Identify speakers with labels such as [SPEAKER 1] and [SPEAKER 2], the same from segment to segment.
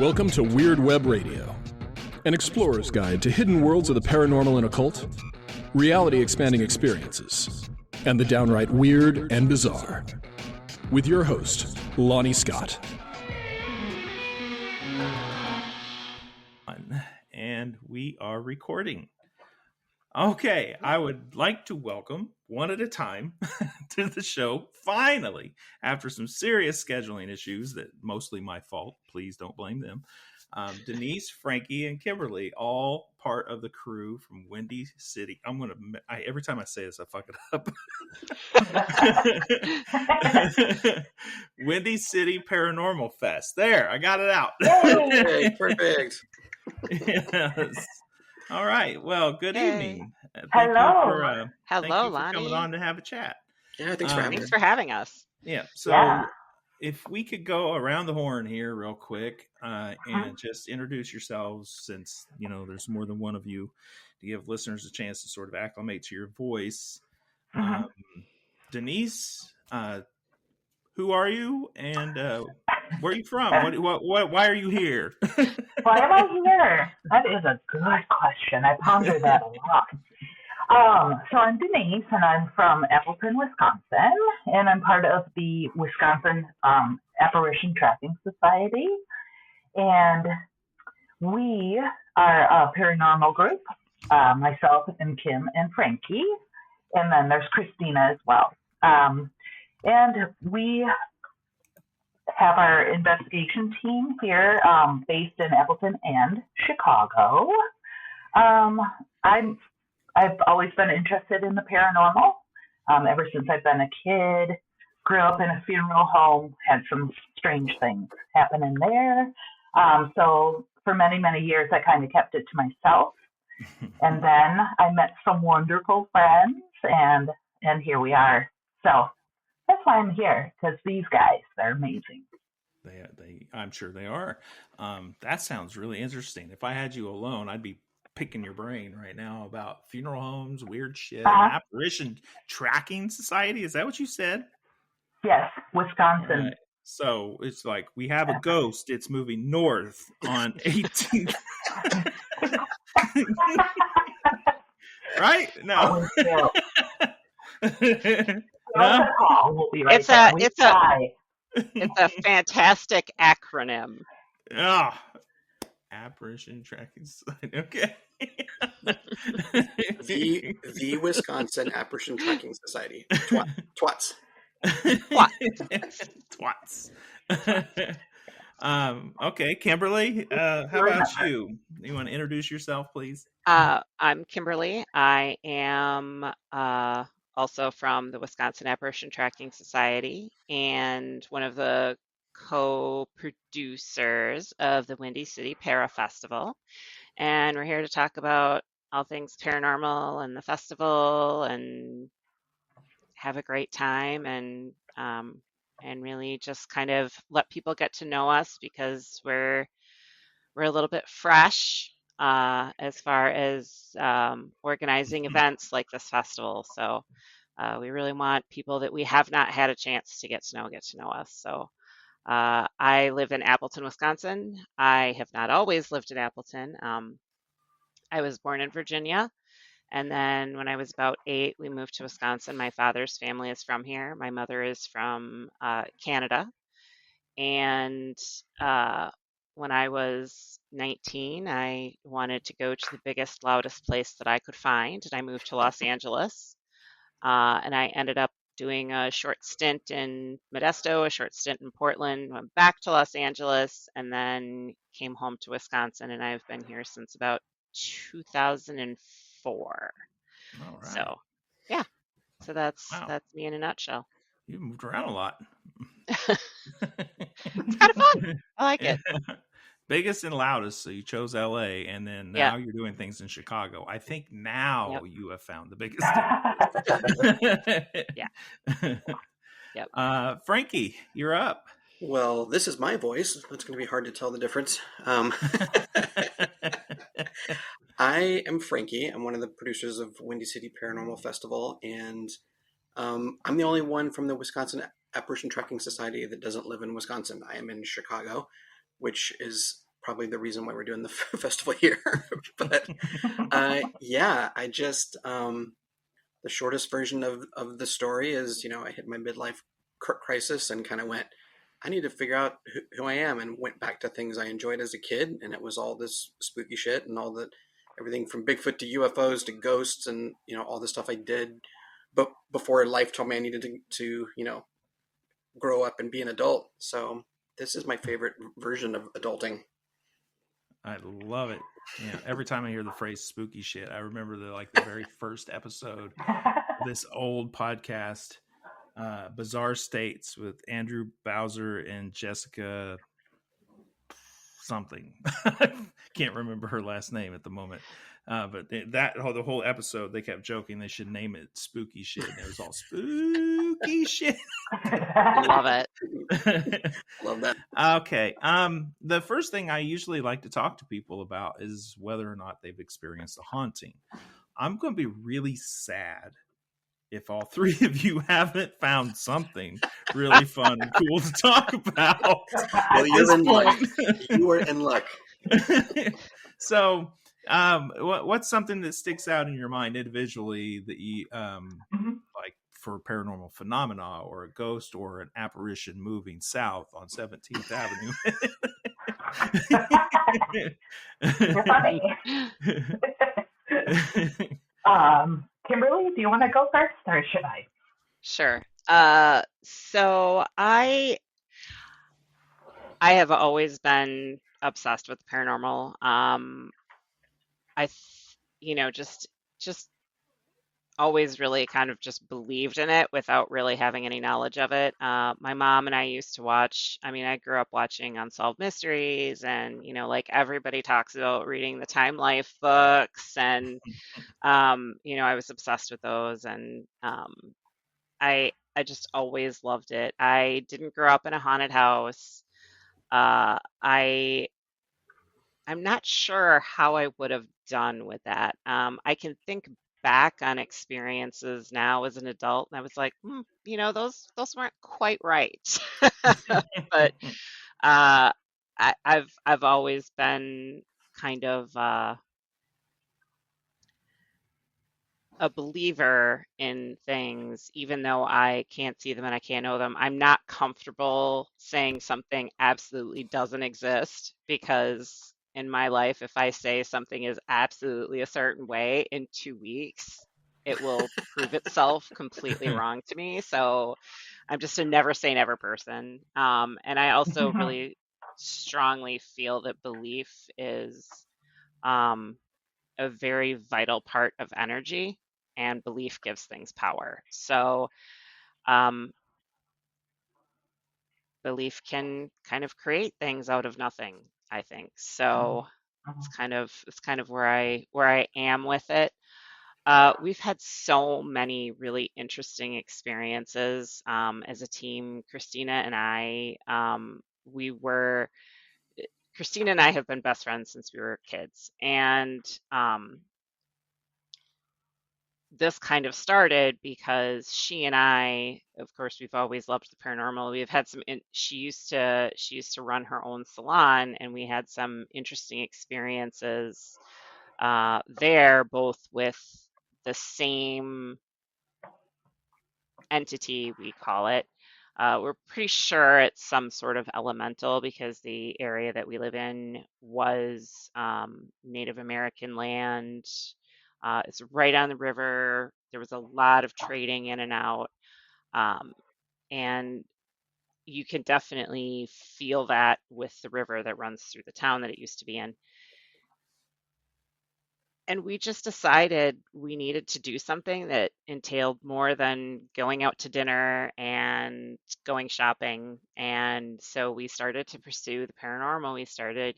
[SPEAKER 1] Welcome to Weird Web Radio, an explorer's guide to hidden worlds of the paranormal and occult, reality-expanding experiences, and the downright weird and bizarre. With your host, Lonnie Scott.
[SPEAKER 2] And we are recording. Okay, I would like to welcome, one at a time, to the show, finally, after some serious scheduling issues that mostly my fault. Please don't blame them. Denise, Franky, and Kimberly, all part of the crew from Windy City. Every time I say this, I fuck it up. Windy City Paranormal Fest. There, I got it out.
[SPEAKER 3] Hey, perfect.
[SPEAKER 2] Yes. All right. Well, good evening.
[SPEAKER 4] Hello.
[SPEAKER 2] Hello,
[SPEAKER 4] Lonnie.
[SPEAKER 2] Coming on to have a chat.
[SPEAKER 3] Yeah, thanks for having
[SPEAKER 4] Thanks for having us.
[SPEAKER 2] Yeah. So if we could go around the horn here real quick and just introduce yourselves, since, you know, there's more than one of you, to give listeners a chance to sort of acclimate to your voice. Denise, who are you, and where are you from? Why are you here?
[SPEAKER 4] Why am I here? That is a good question. I ponder that a lot. So I'm Denise, and I'm from Appleton, Wisconsin, and I'm part of the Wisconsin Apparition Tracking Society. And we are a paranormal group, myself and Kim and Franky, and then there's Christina as well. And we have our investigation team here, based in Appleton and Chicago. I've always been interested in the paranormal, ever since I've been a kid. Grew up in a funeral home, had some strange things happen in there. So for many, many years, I kind of kept it to myself. And then I met some wonderful friends, and here we are. So that's why I'm here, because these guys, they're amazing.
[SPEAKER 2] I'm sure they are. That sounds really interesting. If I had you alone, I'd be picking your brain right now about funeral homes, weird shit, Apparition Tracking Society. Is that what you said?
[SPEAKER 4] Yes, Wisconsin.
[SPEAKER 2] Right. So it's like we have a ghost. It's moving north on 18th. Right? No.
[SPEAKER 4] No? We'll be right
[SPEAKER 5] It's a fantastic acronym.
[SPEAKER 2] Oh, Apparition Tracking Society. Okay.
[SPEAKER 3] the Wisconsin Apparition Tracking Society. T.W.A.T.S.
[SPEAKER 2] T.W.A.T.S. Okay, Kimberly, how about you? You want to introduce yourself, please?
[SPEAKER 5] I'm Kimberly. I am also from the Wisconsin Apparition Tracking Society and one of the co-producers of the Windy City Paranormal Festival. And we're here to talk about all things paranormal and the festival and have a great time and really just kind of let people get to know us, because we're a little bit fresh as far as organizing events like this festival. So we really want people that we have not had a chance to get to know us. So I live in Appleton, Wisconsin. I have not always lived in Appleton. I was born in Virginia. And then when I was about 8, we moved to Wisconsin. My father's family is from here. My mother is from Canada. And when I was 19, I wanted to go to the biggest, loudest place that I could find. And I moved to Los Angeles. And I ended up doing a short stint in Modesto, a short stint in Portland, went back to Los Angeles, and then came home to Wisconsin. And I've been here since about 2004.
[SPEAKER 2] All right.
[SPEAKER 5] So, yeah. So that's me in a nutshell.
[SPEAKER 2] You moved around a lot.
[SPEAKER 5] It's kind of fun. I like it.
[SPEAKER 2] Biggest and loudest. So you chose LA, and then now you're doing things in Chicago. I think now you have found the biggest.
[SPEAKER 5] Yeah. Yep.
[SPEAKER 2] Franky, you're up.
[SPEAKER 3] Well, this is my voice. It's going to be hard to tell the difference. I am Franky. I'm one of the producers of Windy City Paranormal Festival, and I'm the only one from the Wisconsin Apparition Tracking Society that doesn't live in Wisconsin. I am in Chicago, which is probably the reason why we're doing the festival here. But yeah, I just the shortest version of the story is, I hit my midlife crisis and kind of went, I need to figure out who I am, and went back to things I enjoyed as a kid. And it was all this spooky shit and all the everything from Bigfoot to UFOs to ghosts and, all the stuff I did. But before life told me I needed to grow up and be an adult. So this is my favorite version of adulting.
[SPEAKER 2] I love it. Yeah, every time I hear the phrase spooky shit, I remember the very first episode of this old podcast, Bizarre States, with Andrew Bowser and Jessica something. Can't remember her last name at the moment. But the whole episode, they kept joking they should name it Spooky Shit. And it was all spooky shit.
[SPEAKER 5] Love it.
[SPEAKER 3] Love that.
[SPEAKER 2] Okay. The first thing I usually like to talk to people about is whether or not they've experienced a haunting. I'm going to be really sad if all three of you haven't found something really fun and cool to talk about.
[SPEAKER 3] Well, you're in luck. You are in luck.
[SPEAKER 2] So, what's something that sticks out in your mind individually that you like for paranormal phenomena, or a ghost or an apparition moving south on 17th Avenue?
[SPEAKER 4] You're funny. Kimberly, do you want to go first, or should I?
[SPEAKER 5] Sure. So I have always been obsessed with the paranormal. Just always really kind of just believed in it without really having any knowledge of it. My mom and I used to watch, I grew up watching Unsolved Mysteries, and, like everybody talks about reading the Time Life books, and, I was obsessed with those, and I just always loved it. I didn't grow up in a haunted house. I'm not sure how I would have done with that. I can think back on experiences now as an adult, and I was like, those weren't quite right. But I've always been kind of a believer in things, even though I can't see them and I can't know them. I'm not comfortable saying something absolutely doesn't exist, because in my life, if I say something is absolutely a certain way, in 2 weeks, it will prove itself completely wrong to me. So I'm just a never say never person. And I also really strongly feel that belief is a very vital part of energy, and belief gives things power. So belief can kind of create things out of nothing, I think. So it's kind of where I am with it. We've had so many really interesting experiences as a team. Christina and I have been best friends since we were kids, and this kind of started because she and I, of course, we've always loved the paranormal. We've had she used to run her own salon, and we had some interesting experiences there, both with the same entity, we call it. We're pretty sure it's some sort of elemental, because the area that we live in was Native American land. It's right on the river. There was a lot of trading in and out. And you can definitely feel that with the river that runs through the town that it used to be in. And we just decided we needed to do something that entailed more than going out to dinner and going shopping. And so we started to pursue the paranormal. We started,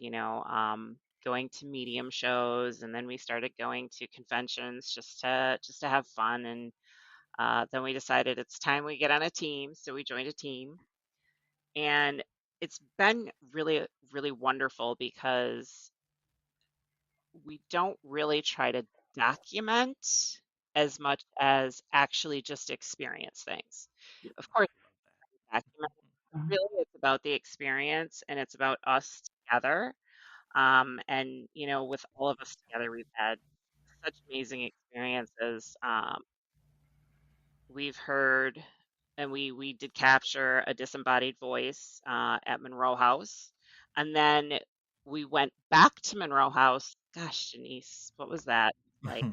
[SPEAKER 5] going to medium shows, and then we started going to conventions just to have fun. And then we decided it's time we get on a team. So we joined a team, and it's been really, really wonderful, because we don't really try to document as much as actually just experience things. Of course, document, really it's about the experience, and it's about us together. And, with all of us together, we've had such amazing experiences. We've heard, and we did capture a disembodied voice at Monroe House. And then we went back to Monroe House. Gosh, Denise, what was that? Like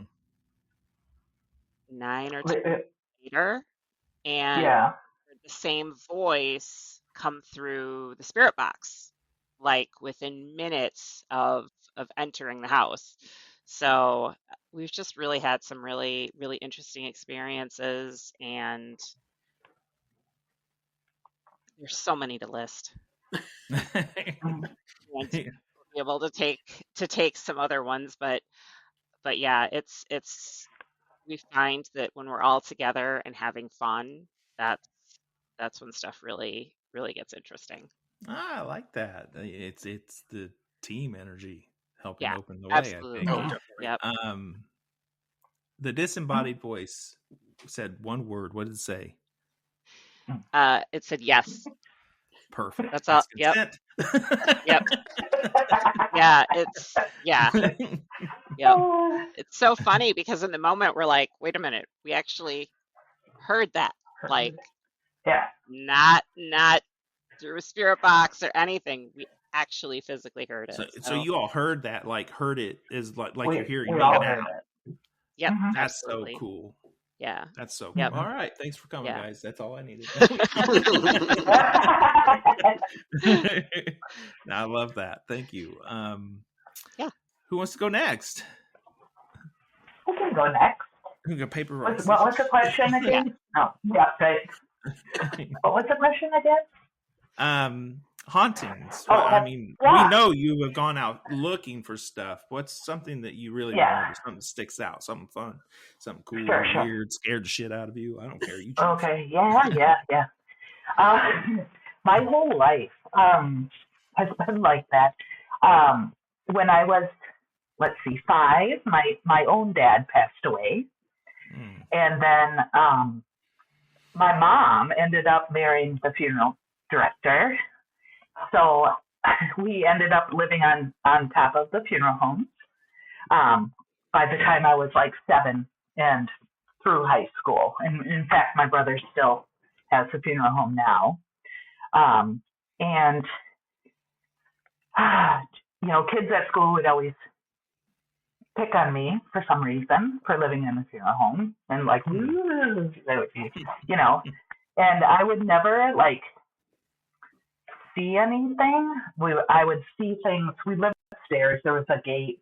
[SPEAKER 5] 9 or 10 later. And
[SPEAKER 4] Yeah.
[SPEAKER 5] heard the same voice come through the spirit box, like within minutes of entering the house. So we've just really had some really, really interesting experiences, and there's so many to list.
[SPEAKER 4] Mm.
[SPEAKER 5] And be able to take some other ones, but yeah, it's we find that when we're all together and having fun, that's when stuff really, really gets interesting.
[SPEAKER 2] I like that. It's the team energy helping
[SPEAKER 5] Yeah,
[SPEAKER 2] open the way, I think.
[SPEAKER 5] absolutely.
[SPEAKER 3] Oh, definitely.
[SPEAKER 5] Yep.
[SPEAKER 2] The disembodied voice said one word. What did it say?
[SPEAKER 5] It said yes.
[SPEAKER 2] Perfect.
[SPEAKER 5] That's all. Yep.
[SPEAKER 2] consent.
[SPEAKER 5] Yep. Yeah. Yeah. Yep. It's so funny because in the moment we're like, wait a minute, we actually heard that. Like,
[SPEAKER 4] Yeah.
[SPEAKER 5] not through a spirit box or anything. We actually physically heard it.
[SPEAKER 2] So you all heard that, heard it is like you're hearing
[SPEAKER 4] we
[SPEAKER 2] me
[SPEAKER 4] all
[SPEAKER 2] now.
[SPEAKER 4] heard it.
[SPEAKER 5] Yep.
[SPEAKER 4] Mhm.
[SPEAKER 2] That's
[SPEAKER 5] Absolutely.
[SPEAKER 2] so cool.
[SPEAKER 5] Yeah.
[SPEAKER 2] That's so cool.
[SPEAKER 5] Yep.
[SPEAKER 2] All right. Thanks for coming,
[SPEAKER 5] Yeah.
[SPEAKER 2] guys. That's all I needed. I love that. Thank you.
[SPEAKER 5] Yeah.
[SPEAKER 2] Who wants to go next?
[SPEAKER 4] Who can go next?
[SPEAKER 2] We got paper, rock,
[SPEAKER 4] What was the question again? No. Yeah, right. What was the question again?
[SPEAKER 2] Hauntings.
[SPEAKER 4] Oh,
[SPEAKER 2] I mean,
[SPEAKER 4] yeah.
[SPEAKER 2] we know you have gone out looking for stuff. What's something that you really remember? Something that sticks out, something fun, something cool,
[SPEAKER 4] Sure.
[SPEAKER 2] weird, scared the shit out of you. I don't care. You choose.
[SPEAKER 4] Okay. Yeah. My whole life has been like that. When I was, 5, my own dad passed away. And then my mom ended up marrying the funeral director. So we ended up living on top of the funeral home by the time I was like 7 and through high school. And in fact, my brother still has a funeral home now. And, kids at school would always pick on me for some reason for living in a funeral home and like, they would be, and I would never see anything. I would see things. We lived upstairs. There was a gate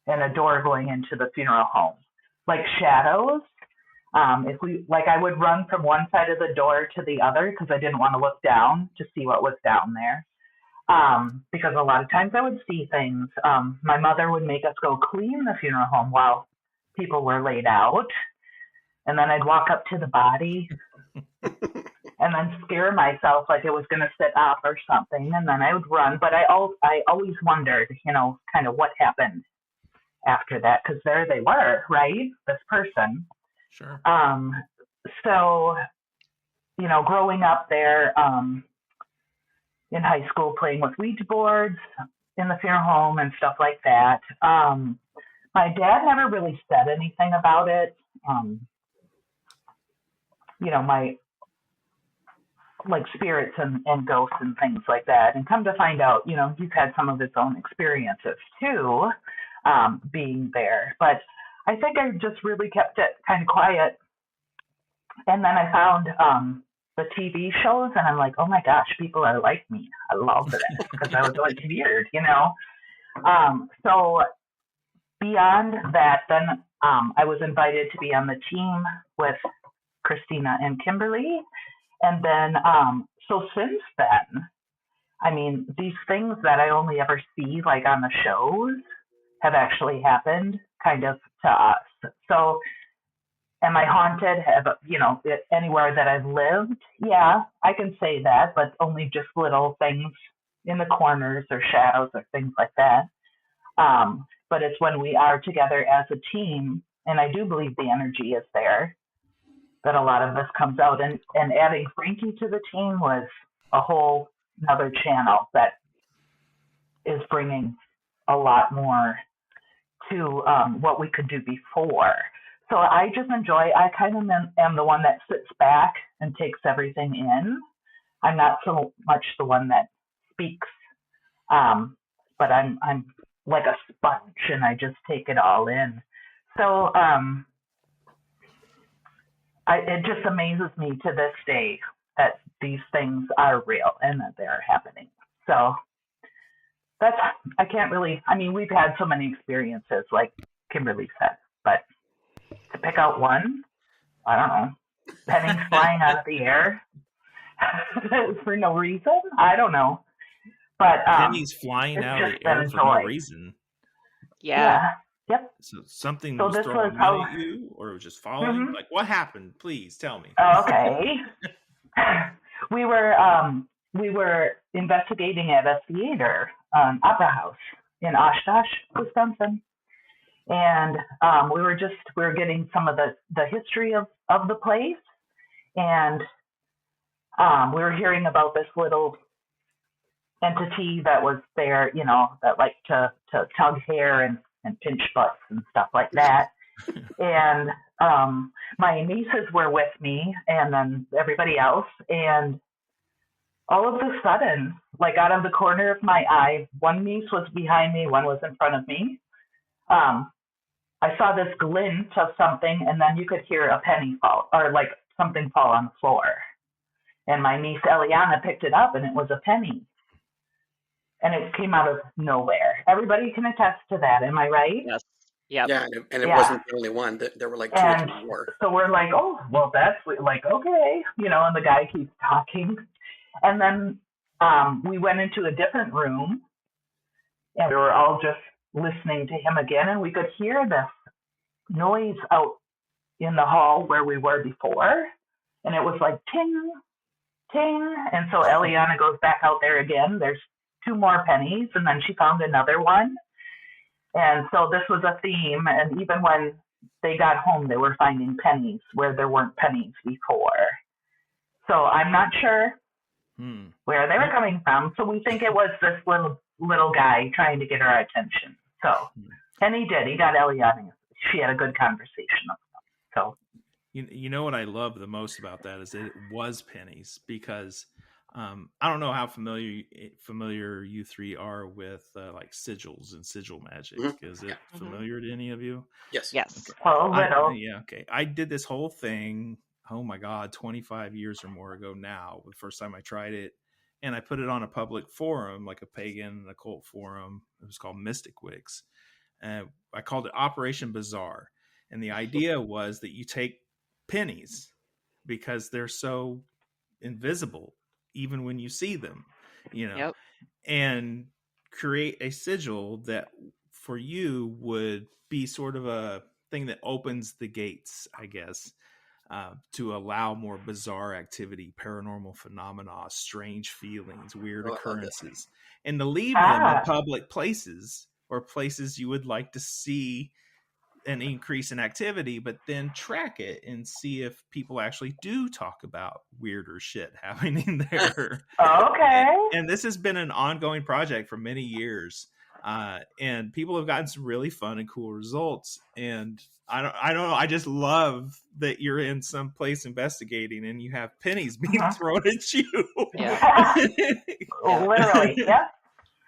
[SPEAKER 4] and a door going into the funeral home, like shadows. I would run from one side of the door to the other because I didn't want to look down to see what was down there. Because a lot of times I would see things. My mother would make us go clean the funeral home while people were laid out. And then I'd walk up to the body and then scare myself like it was going to sit up or something. And then I would run. But I always wondered, kind of what happened after that, because there they were, right? This person.
[SPEAKER 2] Sure.
[SPEAKER 4] So, growing up there, in high school, playing with Ouija boards in the funeral home and stuff like that. My dad never really said anything about it. My spirits and ghosts and things like that. And come to find out, he's had some of his own experiences too, being there. But I think I just really kept it kind of quiet. And then I found the TV shows, and I'm like, oh my gosh, people are like me. I love it because I was like weird, So beyond that, then I was invited to be on the team with Christina and Kimberly. And then, so since then, I mean, these things that I only ever see like on the shows have actually happened kind of to us. So am I haunted? Anywhere that I've lived? Yeah, I can say that, but only just little things in the corners or shadows or things like that. But it's when we are together as a team, and I do believe the energy is there, that a lot of this comes out. And adding Franky to the team was a whole another channel that is bringing a lot more to what we could do before. So I just enjoy, I kind of am the one that sits back and takes everything in. I'm not so much the one that speaks, but I'm like a sponge and I just take it all in. So it just amazes me to this day that these things are real and that they're happening. So I can't really, I mean, we've had so many experiences, like Kimberly said, but to pick out one, I don't know, pennies flying out of the air for no reason, I don't know. But
[SPEAKER 2] pennies flying out of the air for no reason.
[SPEAKER 5] Yeah.
[SPEAKER 4] Yep.
[SPEAKER 2] So something was throwing at you, or it was just falling? Mm-hmm. Like, what happened? Please tell me.
[SPEAKER 4] Okay. We were investigating at a theater, opera house in Oshkosh, Wisconsin, and we were getting some of the history of the place, and we were hearing about this little entity that was there, you know, that liked to tug hair and pinch butts and stuff like that. And my nieces were with me, and then everybody else, and all of a sudden, like out of the corner of my eye, one niece was behind me, one was in front of me. I saw this glint of something, and then you could hear a penny fall, or like something fall on the floor. And my niece Eliana picked it up, and it was a penny. And it came out of nowhere. Everybody can attest to that. Am I right?
[SPEAKER 5] Yes. Yep.
[SPEAKER 3] Yeah, and it wasn't the only one. There were like two or three more.
[SPEAKER 4] So we're like, oh, well, that's like, okay. You know, and the guy keeps talking. And then we went into a different room, and we were all just listening to him again. And we could hear this noise out in the hall where we were before. And it was like, ting, ting. And so Eliana goes back out there again. There's 2 more pennies, and then she found another one. And so this was a theme, and even when they got home, they were finding pennies where there weren't pennies before. So I'm not sure where they were coming from. So we think it was this little guy trying to get our attention. So, and he did. He got Eliana. She had a good conversation with him. So,
[SPEAKER 2] you know what I love the most about that is that it was pennies, because I don't know how familiar you three are with like sigils and sigil magic. Mm-hmm. Is it familiar to any of you?
[SPEAKER 3] Yes.
[SPEAKER 5] Yes.
[SPEAKER 2] Okay.
[SPEAKER 4] Oh, little.
[SPEAKER 2] Okay. I did this whole thing, oh my God, 25 years or more ago now, the first time I tried it. And I put it on a public forum, like a pagan and occult forum. It was called Mystic Wicks. I called it Operation Bazaar. And the idea was that you take pennies because they're so invisible, even when you see them, you know, and create a sigil that for you would be sort of a thing that opens the gates, I guess, to allow more bizarre activity, paranormal phenomena, strange feelings, weird occurrences, and to leave them in public places or places you would like to see an increase in activity, but then track it and see if people actually do talk about weirder shit happening there.
[SPEAKER 4] Okay.
[SPEAKER 2] And this has been an ongoing project for many years. And people have gotten some really fun and cool results. And I don't know. I just love that you're in some place investigating and you have pennies being thrown at you.
[SPEAKER 4] Yeah. Literally. Yeah.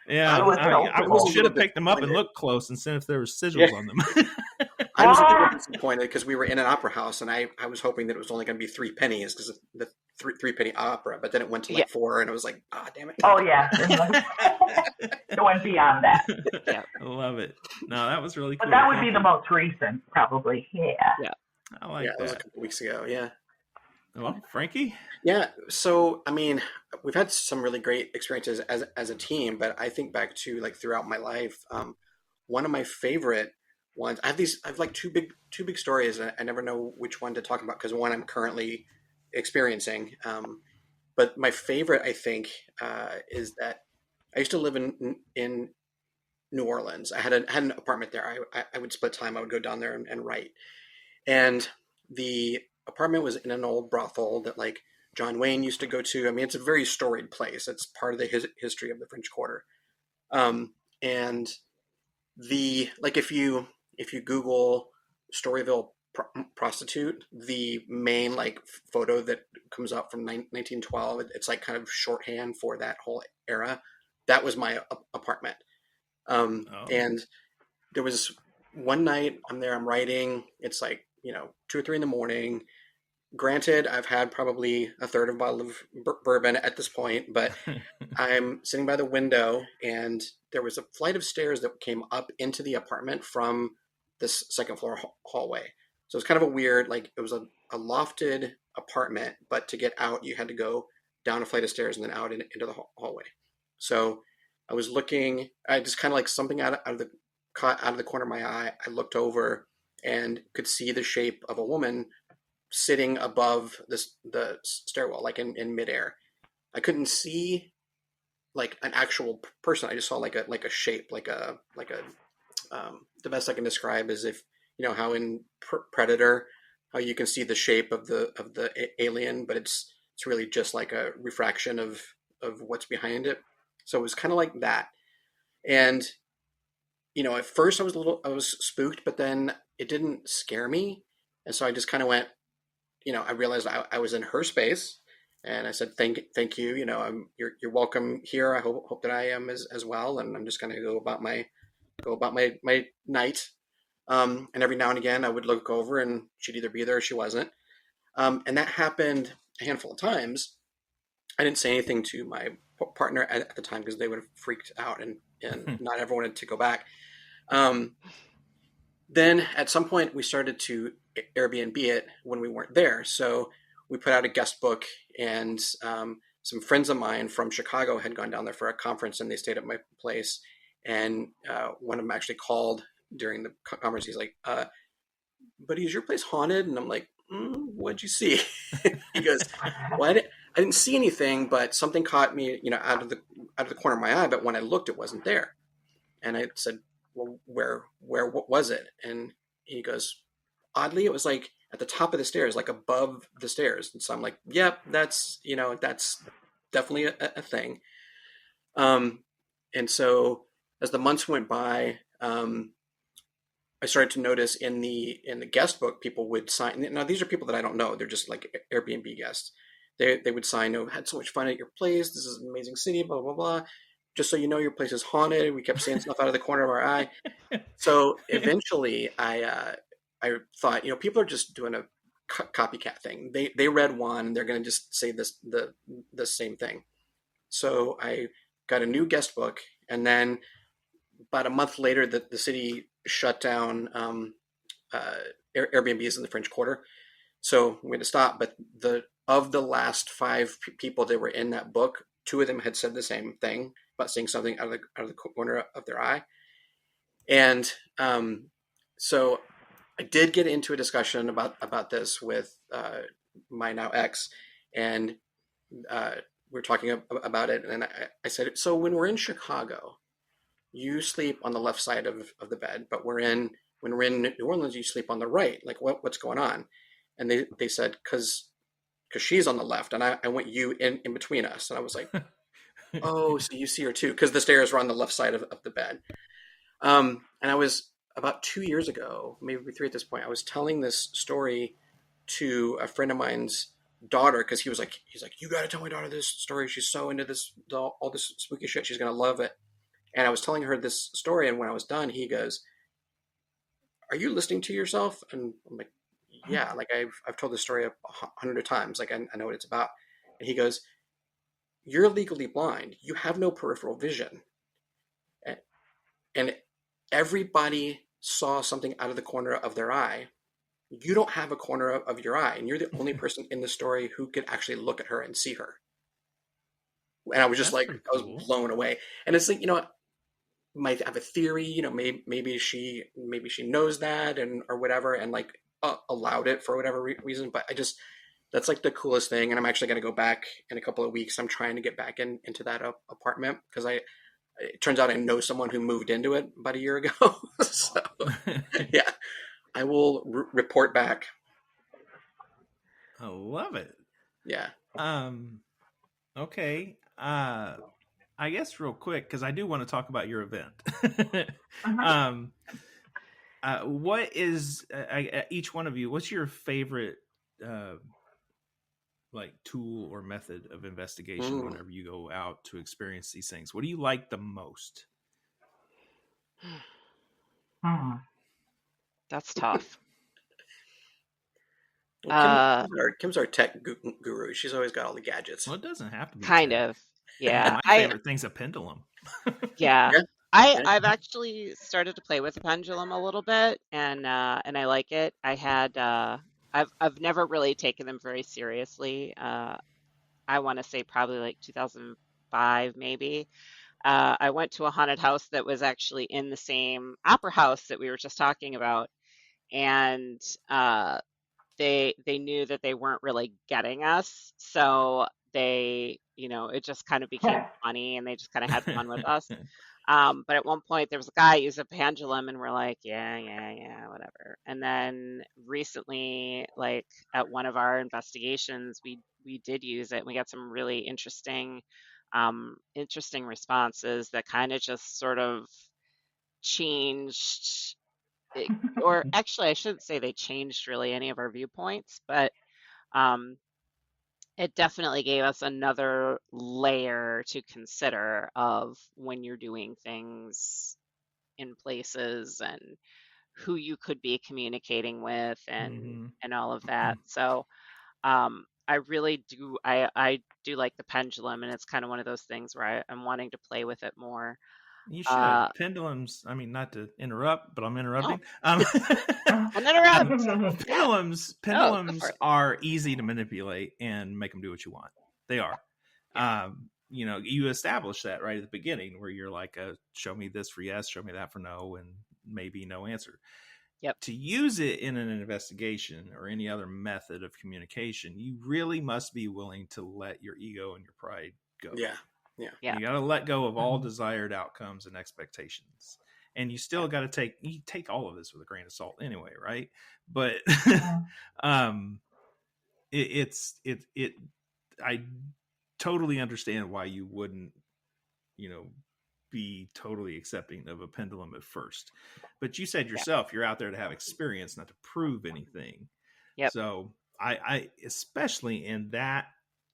[SPEAKER 2] Yeah, I should have picked them up and looked close and seen if there were sigils on them.
[SPEAKER 3] I was a little disappointed because we were in an opera house, and I was hoping that it was only going to be 3 pennies because the 3 penny opera, but then it went to like 4, and I was like, damn it.
[SPEAKER 4] Oh, yeah. It went beyond that.
[SPEAKER 2] Yeah, I love it. No, that was really cool.
[SPEAKER 4] But that would be the most recent, probably. Yeah.
[SPEAKER 2] I like that.
[SPEAKER 3] It was a couple weeks ago, yeah.
[SPEAKER 2] Well, Franky?
[SPEAKER 3] Yeah, so, I mean, we've had some really great experiences as a team, but I think back to, like, throughout my life, one of my favorite ones, I have like two big stories, and I never know which one to talk about because one I'm currently experiencing. But my favorite, I think, is that I used to live in New Orleans. I had an apartment there. I would split time. I would go down there and write. And the apartment was in an old brothel that like John Wayne used to go to. I mean, it's a very storied place. It's part of the history of the French Quarter. And like if you Google Storyville prostitute, the main like photo that comes up from 1912, it's like kind of shorthand for that whole era. That was my apartment. And there was one night I'm there, I'm writing. It's like, 2 or 3 in the morning. Granted, I've had probably a third of a bottle of bourbon at this point, but I'm sitting by the window, and there was a flight of stairs that came up into the apartment from this second floor hallway. So it's kind of a weird, like it was a lofted apartment, but to get out, you had to go down a flight of stairs and then out into the hallway. So I was looking, I just kind of like something out of the corner of my eye. I looked over and could see the shape of a woman sitting above the stairwell, like in midair. I couldn't see like an actual person. I just saw like a shape, like a the best I can describe is if how in Predator, how you can see the shape of the alien, but it's really just like a refraction of what's behind it. So it was kind of like that. And at first I was spooked, but then it didn't scare me, and so I just kind of went. I realized I was in her space, and I said, thank you. You're welcome here. I hope that I am as well. And I'm just going to go about my night. And every now and again I would look over and she'd either be there or she wasn't. And that happened a handful of times. I didn't say anything to my partner at the time because they would have freaked out and not everyone wanted to go back. Then at some point we started to Airbnb it when we weren't there. So we put out a guest book, and some friends of mine from Chicago had gone down there for a conference, and they stayed at my place. And one of them actually called during the conference. He's like, buddy, is your place haunted? And I'm like, what'd you see? He goes, well, I didn't see anything, but something caught me, out of the corner of my eye. But when I looked, it wasn't there. And I said, well, where was it? And he goes, oddly, it was like at the top of the stairs, like above the stairs. And so I'm like, yep, that's definitely a thing. And so as the months went by, I started to notice in the guest book, people would sign. Now these are people that I don't know. They're just like Airbnb guests. They would sign, had so much fun at your place. This is an amazing city, blah, blah, blah. Just so you know, your place is haunted. We kept seeing stuff out of the corner of our eye. So eventually I thought, people are just doing a copycat thing. They read one, and they're going to just say the same thing. So I got a new guest book, and then about a month later, the city shut down Airbnbs in the French Quarter. So we had to stop. But of the last 5 people that were in that book, 2 of them had said the same thing about seeing something out of the corner of their eye. And so I did get into a discussion about this with my now ex, and we're talking about it. And I said, so when we're in Chicago, you sleep on the left side of the bed, but when we're in New Orleans, you sleep on the right. Like what's going on? And they said, because she's on the left, and I want you in between us. And I was like, oh, so you see her too, because the stairs were on the left side of the bed. And I was about 2 years ago, maybe 3 at this point, I was telling this story to a friend of mine's daughter, because he's like, you got to tell my daughter this story. She's so into all this spooky shit. She's going to love it. And I was telling her this story, and when I was done, he goes, are you listening to yourself? And I'm like, yeah, like I've told this story 100 times. Like I know what it's about. And he goes, you're legally blind. You have no peripheral vision. And everybody saw something out of the corner of their eye. You don't have a corner of your eye, and you're the only person in the story who could actually look at her and see her. And I was just I was blown away. And it's like, might have a theory, maybe she knows that or whatever, and like allowed it for whatever reason. But that's like the coolest thing. And I'm actually going to go back in a couple of weeks. I'm trying to get back into that apartment because it turns out I know someone who moved into it about a year ago. So yeah, I will report back.
[SPEAKER 2] I love it.
[SPEAKER 3] Yeah.
[SPEAKER 2] Okay. I I guess real quick, because I do want to talk about your event.
[SPEAKER 4] Uh-huh.
[SPEAKER 2] What is each one of you? What's your favorite like tool or method of investigation whenever you go out to experience these things? What do you like the most?
[SPEAKER 4] Hmm.
[SPEAKER 5] That's tough.
[SPEAKER 3] Well, Kim's our tech guru. She's always got all the gadgets.
[SPEAKER 2] Well, it doesn't have to be
[SPEAKER 5] Kind
[SPEAKER 2] tech.
[SPEAKER 5] of. Yeah.
[SPEAKER 2] My favorite thing's a pendulum.
[SPEAKER 5] Yeah.
[SPEAKER 3] Yeah.
[SPEAKER 5] I've actually started to play with the pendulum a little bit, and I like it. I've never really taken them very seriously. I want to say probably like 2005 maybe. I went to a haunted house that was actually in the same opera house that we were just talking about, and they knew that they weren't really getting us, so it just kind of became funny, and they just kind of had fun with us. But at one point there was a guy using a pendulum, and we're like, yeah, whatever. And then recently, like at one of our investigations, we did use it, and we got some really interesting responses that kind of just sort of changed it, or actually I shouldn't say they changed really any of our viewpoints, but um, it definitely gave us another layer to consider of when you're doing things in places and who you could be communicating with and all of that. So I really do I do like the pendulum, and it's kind of one of those things where I'm wanting to play with it more.
[SPEAKER 2] You should.
[SPEAKER 5] Uh,
[SPEAKER 2] Pendulums, I mean, not to interrupt, but I'm interrupting.
[SPEAKER 5] no, don't interrupt.
[SPEAKER 2] Pendulums
[SPEAKER 5] No, go for it.
[SPEAKER 2] are easy to manipulate and make them do what you want. They are. You establish that right at the beginning where you're like, show me this for yes, show me that for no, and maybe no answer.
[SPEAKER 5] Yep.
[SPEAKER 2] To use it in an investigation or any other method of communication, you really must be willing to let your ego and your pride go.
[SPEAKER 3] Yeah.
[SPEAKER 2] You got to let go of all desired outcomes and expectations. And you still got to take all of this with a grain of salt anyway, right? But I totally understand why you wouldn't, be totally accepting of a pendulum at first. But you said yourself, you're out there to have experience, not to prove anything.
[SPEAKER 5] Yep.
[SPEAKER 2] So I especially in that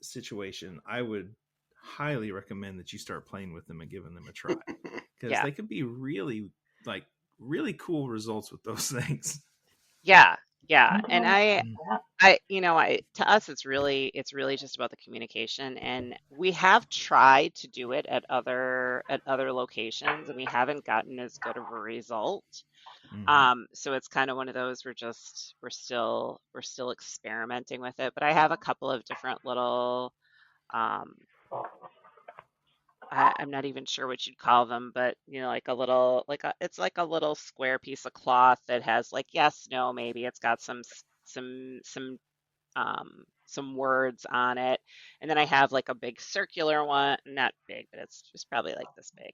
[SPEAKER 2] situation, I would highly recommend that you start playing with them and giving them a try, because they could be really cool results with those things.
[SPEAKER 5] Yeah. And to us, it's really just about the communication, and we have tried to do it at other locations, and we haven't gotten as good of a result. So it's kind of one of those we're still experimenting with it. But I have a couple of different little I'm not even sure what you'd call them, but like a little, it's like a little square piece of cloth that has like yes, no, maybe. It's got some words on it, and then I have like a big circular one, not big, but it's just probably like this big,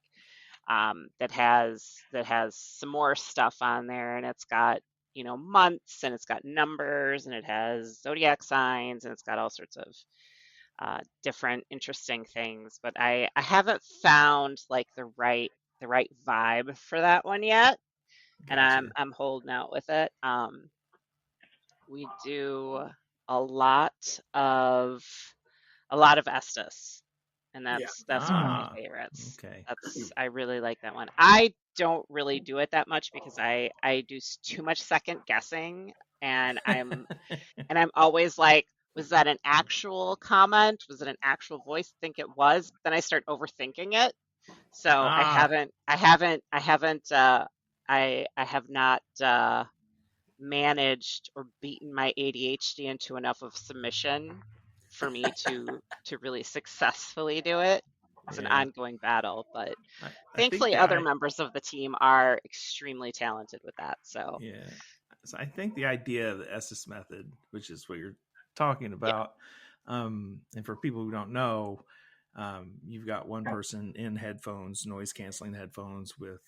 [SPEAKER 5] that has some more stuff on there, and it's got months, and it's got numbers, and it has zodiac signs, and it's got all sorts of different interesting things, but I haven't found like the right vibe for that one yet.
[SPEAKER 2] Gotcha.
[SPEAKER 5] And I'm holding out with it. We do a lot of Estes, and that's one of my favorites.
[SPEAKER 2] Okay.
[SPEAKER 5] I really like that one. I don't really do it that much because I do too much second guessing, and I'm always like, was that an actual comment? Was it an actual voice? I think it was. Then I start overthinking it. So I have not managed or beaten my ADHD into enough of submission for me to really successfully do it. It's an ongoing battle, but thankfully other members of the team are extremely talented with that. So
[SPEAKER 2] I think the idea of the Estes method, which is what you're talking about, and for people who don't know, you've got one person in headphones, noise canceling headphones with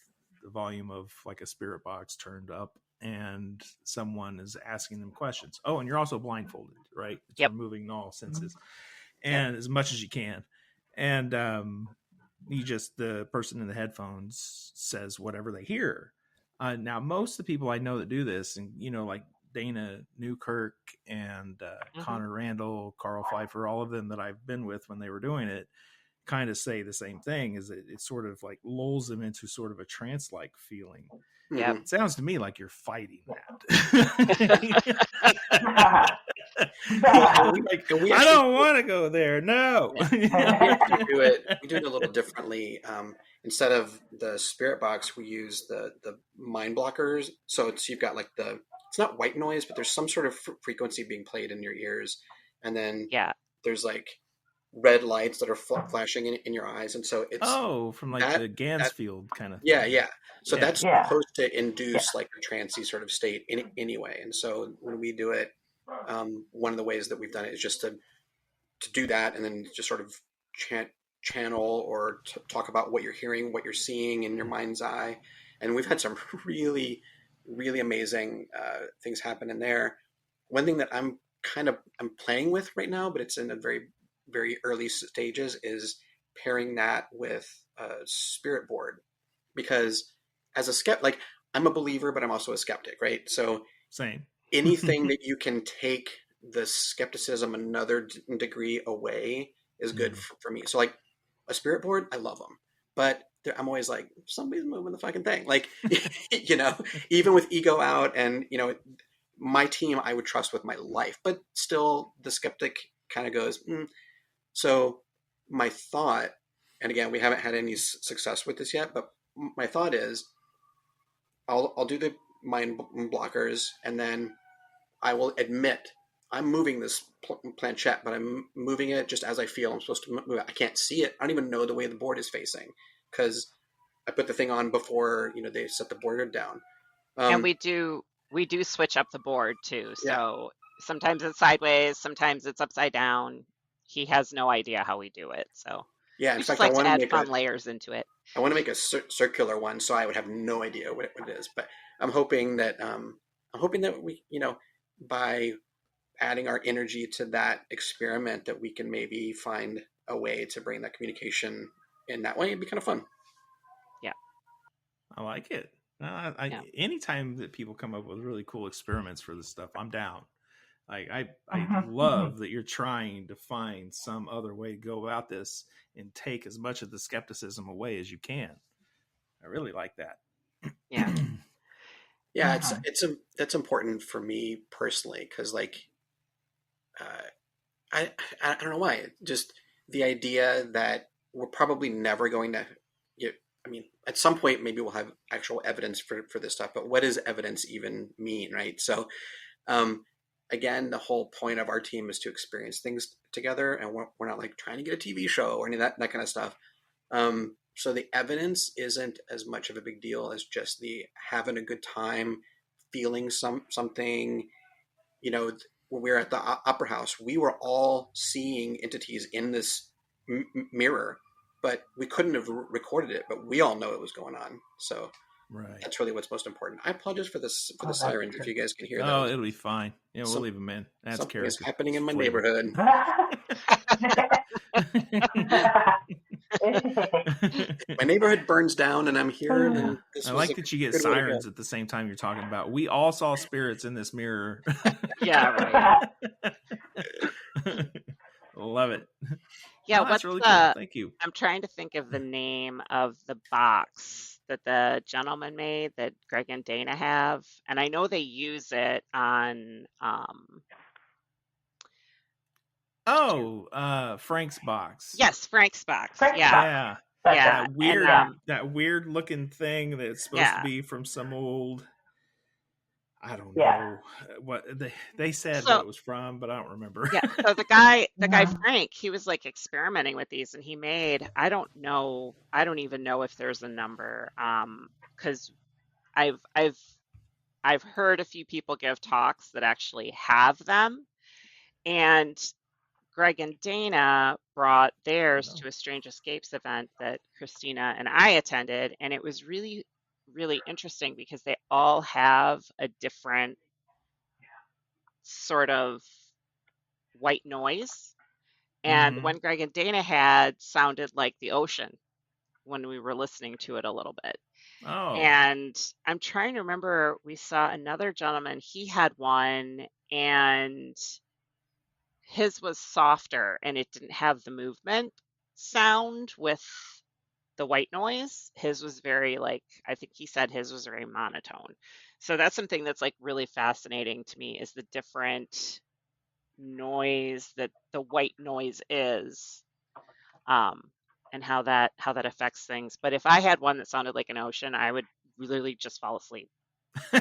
[SPEAKER 2] the volume of like a spirit box turned up, and someone is asking them questions. Oh, and you're also blindfolded, right? It's removing all senses and as much as you can. And the person in the headphones says whatever they hear. Now, most of the people I know that do this, and like Dana Newkirk and Connor Randall, Carl Pfeiffer, all of them that I've been with when they were doing it, kind of say the same thing, is that it sort of like lulls them into sort of a trance-like feeling.
[SPEAKER 5] Yeah.
[SPEAKER 2] It sounds to me like you're fighting that. I don't want to go there. No.
[SPEAKER 3] We do it a little differently. Instead of the spirit box, we use the mind blockers. So you've got like it's not white noise, but there's some sort of frequency being played in your ears. And then there's like red lights that are flashing in your eyes. And so it's
[SPEAKER 2] from like the Gansfield kind of thing.
[SPEAKER 3] Yeah. So that's supposed to induce like a trancey sort of state anyway. And so when we do it, one of the ways that we've done it is just to do that, and then just sort of channel or talk about what you're hearing, what you're seeing in your mind's eye. And we've had some really, really amazing things happen in there. One thing that I'm playing with right now, but it's in a very, very early stages, is pairing that with a spirit board. Because as a skeptic, I'm a believer, but I'm also a skeptic, right? So
[SPEAKER 2] same.
[SPEAKER 3] Anything that you can take the skepticism another degree away is good for me. So like a spirit board, I love them, but I'm always like, somebody's moving the fucking thing. Like, even with ego out and, my team, I would trust with my life, but still the skeptic kind of goes, So my thought, and again, we haven't had any success with this yet, but my thought is I'll do the mind blockers, and then I will admit I'm moving this planchette, but I'm moving it just as I feel I'm supposed to move it. I can't see it. I don't even know the way the board is facing because I put the thing on before they set the board down.
[SPEAKER 5] And we do switch up the board too. So sometimes it's sideways, sometimes it's upside down. He has no idea how we do it. So
[SPEAKER 3] in
[SPEAKER 5] we
[SPEAKER 3] fact,
[SPEAKER 5] just like to add fun layers into it.
[SPEAKER 3] I want to make a circular one, so I would have no idea what it is. But I'm hoping that we, by adding our energy to that experiment, that we can maybe find a way to bring that communication in that way. It'd be kind of fun.
[SPEAKER 5] Yeah,
[SPEAKER 2] I like it. Anytime that people come up with really cool experiments for this stuff, I'm down. I love that you're trying to find some other way to go about this and take as much of the skepticism away as you can. I really like that.
[SPEAKER 5] Yeah.
[SPEAKER 3] Yeah, that's important for me personally, because I don't know why. Just the idea that we're probably never going to at some point maybe we'll have actual evidence for this stuff, but what does evidence even mean, right? So again, the whole point of our team is to experience things together, and we're not like trying to get a TV show or any of that kind of stuff. So the evidence isn't as much of a big deal as just the having a good time, feeling something. When we were at the Opera House, we were all seeing entities in this mirror, but we couldn't have recorded it, but we all know it was going on. So that's really what's most important. I apologize for the sirens if you guys can hear that.
[SPEAKER 2] Oh, it'll be fine. Yeah, we'll leave them in. That's
[SPEAKER 3] something is happening in my neighborhood. My neighborhood burns down and I'm here. And
[SPEAKER 2] I like that you get sirens at the same time you're talking about. We all saw spirits in this mirror.
[SPEAKER 5] Yeah,
[SPEAKER 2] right. Love it.
[SPEAKER 5] Yeah,
[SPEAKER 2] what's really cool. Thank you.
[SPEAKER 5] I'm trying to think of the name of the box that the gentleman made that Greg and Dana have, and I know they use it on
[SPEAKER 2] Frank's box.
[SPEAKER 5] Yes, Frank's box.
[SPEAKER 2] Yeah.
[SPEAKER 5] Yeah.
[SPEAKER 2] That weird looking thing that's supposed to be from some old, I don't know what they said what it was from, but I don't remember.
[SPEAKER 5] Yeah. So the guy Frank, he was like experimenting with these, and he made, I don't even know if there's a number, because I've heard a few people give talks that actually have them, and Greg and Dana brought theirs to a Strange Escapes event that Christina and I attended, and it was really, really interesting because they all have a different sort of white noise. And the one Greg and Dana had sounded like the ocean. when we were listening to it a little bit.
[SPEAKER 2] Oh.
[SPEAKER 5] And I'm trying to remember, we saw another gentleman, he had one, and his was softer and it didn't have the movement sound with the white noise. His was very, like, I think he said his was very monotone. So that's something that's like really fascinating to me, is the different noise that the white noise is, and how that affects things. But if I had one that sounded like an ocean, I would literally just fall asleep. So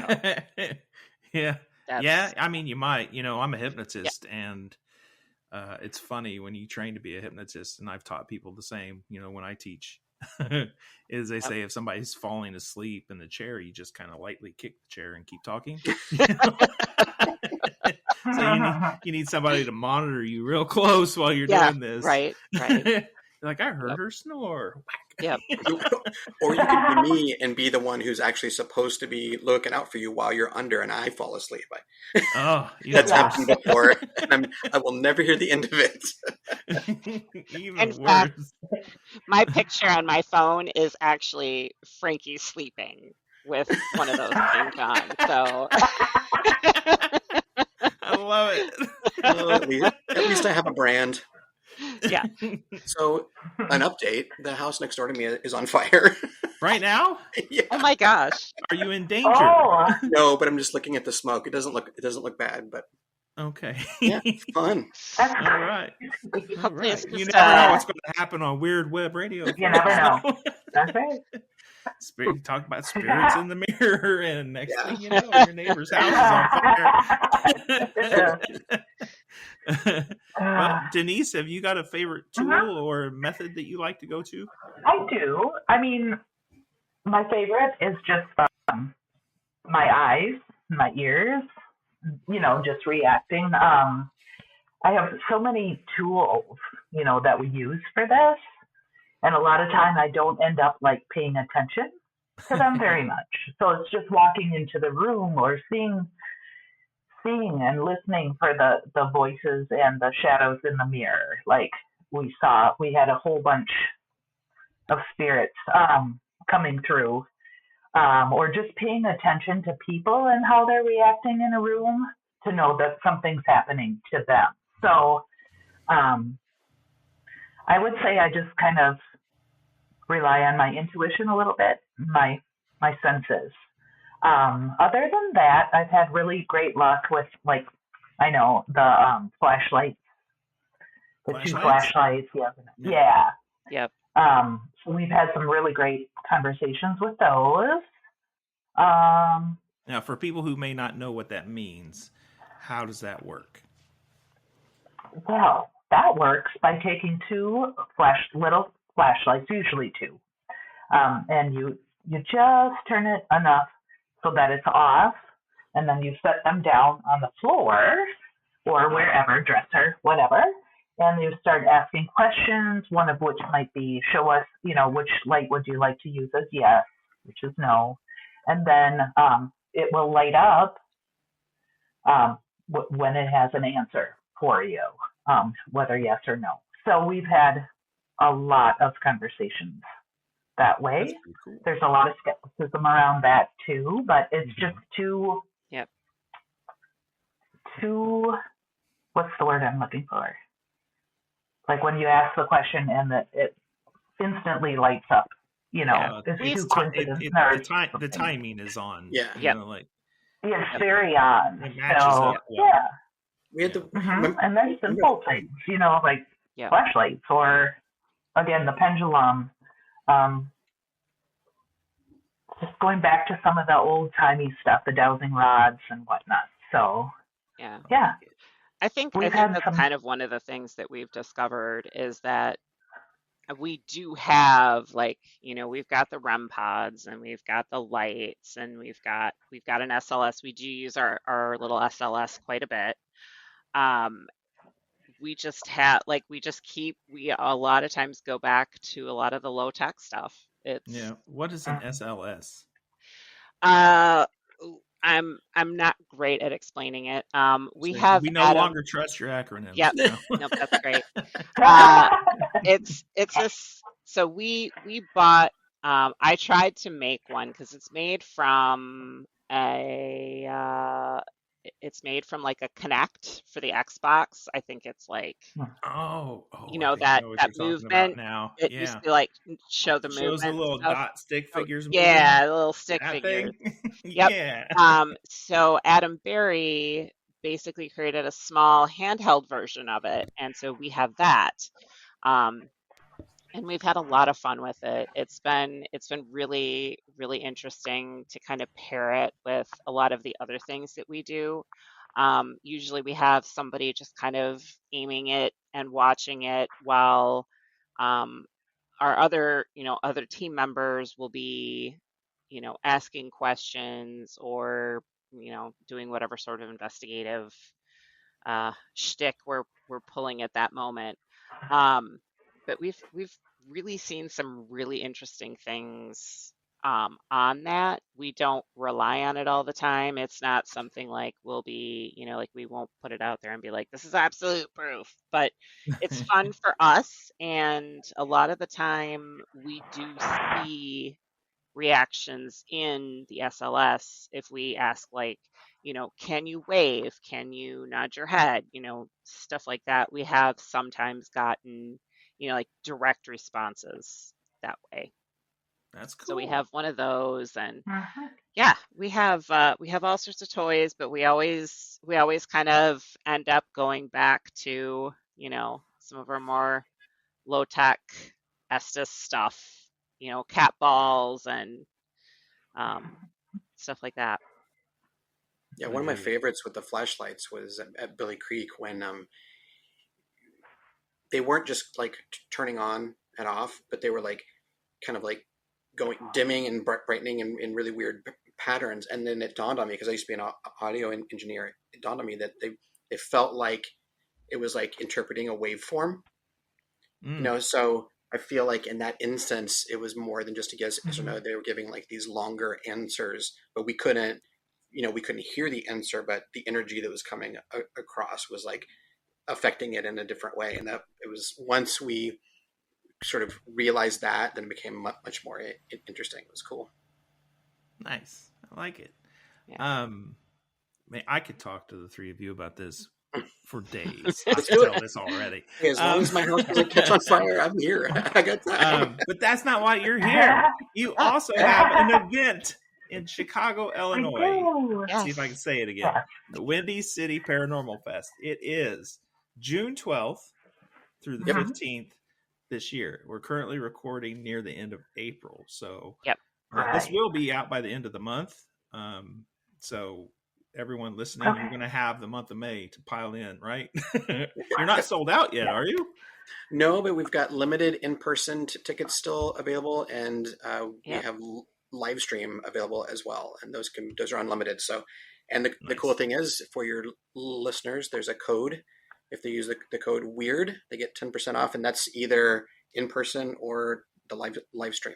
[SPEAKER 2] Yeah.
[SPEAKER 5] that's
[SPEAKER 2] Yeah. I mean, you might. I'm a
[SPEAKER 5] yeah.
[SPEAKER 2] hypnotist, and it's funny when you train to be a hypnotist, and I've taught people the same. When I teach, is they
[SPEAKER 5] Yep.
[SPEAKER 2] say if somebody's falling asleep in the chair, you just kind of lightly kick the chair and keep talking. So you need somebody to monitor you real close while you're
[SPEAKER 5] Yeah,
[SPEAKER 2] doing this.
[SPEAKER 5] right.
[SPEAKER 2] Like, I heard
[SPEAKER 5] Yep.
[SPEAKER 2] her snore.
[SPEAKER 5] Yep.
[SPEAKER 3] Or you could be me and be the one who's actually supposed to be looking out for you while you're under, and I fall asleep.
[SPEAKER 2] Oh,
[SPEAKER 3] That's
[SPEAKER 5] Yeah.
[SPEAKER 3] happened before, and I will never hear the end of it.
[SPEAKER 2] Even
[SPEAKER 5] In fact,
[SPEAKER 2] worse.
[SPEAKER 5] my picture on my phone is actually Frankie sleeping with one of those things on. So
[SPEAKER 2] I love it.
[SPEAKER 3] Well, at least I have a brand.
[SPEAKER 5] yeah.
[SPEAKER 3] So, an update: the house next door to me is on fire.
[SPEAKER 2] Right now?
[SPEAKER 3] Yeah.
[SPEAKER 5] Oh my gosh.
[SPEAKER 2] Are you in danger?
[SPEAKER 4] Oh,
[SPEAKER 3] No, but I'm just looking at the smoke. It doesn't look bad, but
[SPEAKER 2] Okay.
[SPEAKER 3] yeah, it's fun.
[SPEAKER 4] that's
[SPEAKER 2] All right. All
[SPEAKER 5] Hopefully it's
[SPEAKER 2] right. You
[SPEAKER 5] just
[SPEAKER 2] never know what's going to happen on Weird Web Radio.
[SPEAKER 4] You never know. That's right.
[SPEAKER 2] You talk about spirits in the mirror, and next
[SPEAKER 3] Yeah.
[SPEAKER 2] thing you know, your neighbor's house is on fire. Well, Denise, have you got a favorite tool or method that you like to go to?
[SPEAKER 4] I do. I mean, my favorite is just my eyes, my ears, just reacting. I have so many tools, that we use for this. And a lot of time I don't end up like paying attention to them very much. So it's just walking into the room or seeing and listening for the voices and the shadows in the mirror. Like we had a whole bunch of spirits coming through, or just paying attention to people and how they're reacting in a room to know that something's happening to them. So I would say I just kind of rely on my intuition a little bit, my senses. Other than that, I've had really great luck with, like, I know the flashlights, the two flashlights. Yeah.
[SPEAKER 5] Yep.
[SPEAKER 4] So we've had some really great conversations with those.
[SPEAKER 2] Now, for people who may not know what that means, how does that work?
[SPEAKER 4] Well, that works by taking two little flashlights, usually two, and you just turn it enough so that it's off, and then you set them down on the floor or wherever, dresser, whatever, and you start asking questions, one of which might be, show us, which light would you like to use as yes, which is no, and then it will light up when it has an answer for you, whether yes or no. So we've had a lot of conversations that way.
[SPEAKER 2] That's pretty cool.
[SPEAKER 4] There's a lot of skepticism around that too, but it's just too, what's the word I'm looking for? Like when you ask the question and it instantly lights up, it's too coincidence.
[SPEAKER 2] The timing is on.
[SPEAKER 3] Yeah.
[SPEAKER 4] It's very on.
[SPEAKER 2] It matches
[SPEAKER 4] So,
[SPEAKER 2] up well.
[SPEAKER 4] yeah.
[SPEAKER 3] We had to,
[SPEAKER 4] And there's simple things, like flashlights or, again, the pendulum. Just going back to some of the old-timey stuff, the dowsing rods and whatnot. So, yeah.
[SPEAKER 5] I think that's kind of one of the things that we've discovered is that we do have, like, we've got the REM pods and we've got the lights and we've got an SLS. We do use our little SLS quite a bit. We just have, like, we a lot of times go back to a lot of the low tech stuff.
[SPEAKER 2] What is an SLS?
[SPEAKER 5] I'm not great at explaining it. We
[SPEAKER 2] no longer trust your acronyms.
[SPEAKER 5] Yep. Nope, that's great. It's So we bought. I tried to make one because it's made from it's made from like a Kinect for the Xbox. I think it's like,
[SPEAKER 2] Oh,
[SPEAKER 5] you
[SPEAKER 2] I
[SPEAKER 5] know,
[SPEAKER 2] think I know what
[SPEAKER 5] that
[SPEAKER 2] you're talking about
[SPEAKER 5] movement.
[SPEAKER 2] now.
[SPEAKER 5] It used
[SPEAKER 2] Yeah.
[SPEAKER 5] to like show the
[SPEAKER 2] It shows the
[SPEAKER 5] movement and
[SPEAKER 2] little
[SPEAKER 5] stuff.
[SPEAKER 2] dot stick
[SPEAKER 5] Oh,
[SPEAKER 2] figures moving.
[SPEAKER 5] yeah, the little stick
[SPEAKER 2] That
[SPEAKER 5] figures.
[SPEAKER 2] thing.
[SPEAKER 5] Yep.
[SPEAKER 2] Yeah.
[SPEAKER 5] So Adam Berry basically created a small handheld version of it, and so we have that. Um, and we've had a lot of fun with it. It's been really, really interesting to kind of pair it with a lot of the other things that we do. Usually we have somebody just kind of aiming it and watching it while um, our other team members will be, asking questions or, doing whatever sort of investigative shtick we're pulling at that moment. Um, but we've really seen some really interesting things on that. We don't rely on it all the time. It's not something like we'll be, like we won't put it out there and be like, this is absolute proof. But it's fun for us, and a lot of the time we do see reactions in the SLS if we ask, like, can you wave? Can you nod your head? Stuff like that. We have sometimes gotten, like direct responses that way.
[SPEAKER 2] That's cool.
[SPEAKER 5] So we have one of those, and
[SPEAKER 4] Mhm.
[SPEAKER 5] yeah, we have all sorts of toys, but we always kind of end up going back to, some of our more low tech Estes stuff, cat balls and stuff like that.
[SPEAKER 3] Yeah, one of my favorites with the flashlights was at Billy Creek when they weren't just like turning on and off, but they were like kind of like going dimming and brightening in really weird patterns. And then it dawned on me, because I used to be an audio engineer, it dawned on me that they felt like it was like interpreting a waveform. So I feel like in that instance, it was more than just a yes or no. They were giving like these longer answers, but we couldn't hear the answer, but the energy that was coming across was like affecting it in a different way. And that it was, once we sort of realized that, then it became much more interesting. It was cool.
[SPEAKER 2] Nice. I like it.
[SPEAKER 5] Yeah.
[SPEAKER 2] Man, I could talk to the three of you about this for days. I
[SPEAKER 3] Let's
[SPEAKER 2] can
[SPEAKER 3] do
[SPEAKER 2] tell
[SPEAKER 3] it.
[SPEAKER 2] this already.
[SPEAKER 3] Hey, as long as my house doesn't catch on fire, I'm here. I got time.
[SPEAKER 2] But that's not why you're here. You also have an event in Chicago, Illinois.
[SPEAKER 5] Yes.
[SPEAKER 2] See if I can say it again. The Windy City Paranormal Fest. It is June 12th through the 15th this year. We're currently recording near the end of April. So
[SPEAKER 5] Yep.
[SPEAKER 2] This will be out by the end of the month. So everyone listening, you're going to have the month of May to pile in, right? You're not sold out yet, are you?
[SPEAKER 3] No, but we've got limited in-person tickets still available, and we have live stream available as well, and those are unlimited. So, and the cool thing is, for your listeners, there's a code. If they use the code WEIRD, they get 10% off, and that's either in person or the live stream.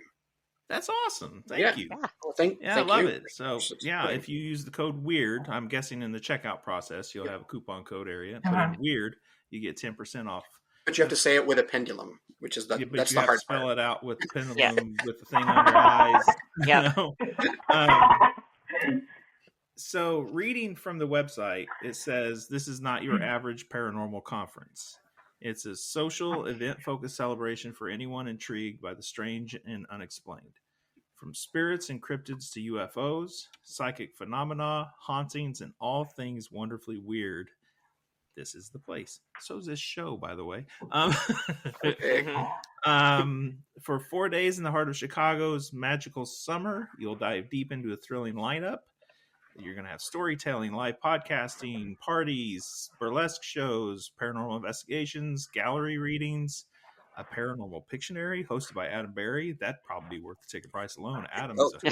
[SPEAKER 2] That's awesome. Thank you.
[SPEAKER 3] Well, thank
[SPEAKER 2] I love
[SPEAKER 3] you.
[SPEAKER 2] it. So if you use the code WEIRD, I'm guessing in the checkout process you'll have a coupon code area. Put in WEIRD, you get 10% off.
[SPEAKER 3] But you have to say it with a pendulum, which is that's the hard part.
[SPEAKER 2] Spell it out with the pendulum with the thing on your eyes.
[SPEAKER 5] Yeah.
[SPEAKER 2] So reading from the website, it says this is not your average paranormal conference. It's a social, event-focused celebration for anyone intrigued by the strange and unexplained. From spirits and cryptids to UFOs, psychic phenomena, hauntings, and all things wonderfully weird, this is the place. So is this show, by the way. For 4 days in the heart of Chicago's magical summer, you'll dive deep into a thrilling lineup. You're going to have storytelling, live podcasting, parties, burlesque shows, paranormal investigations, gallery readings, a paranormal Pictionary hosted by Adam Berry. That'd probably be worth the ticket price alone. Adam's you're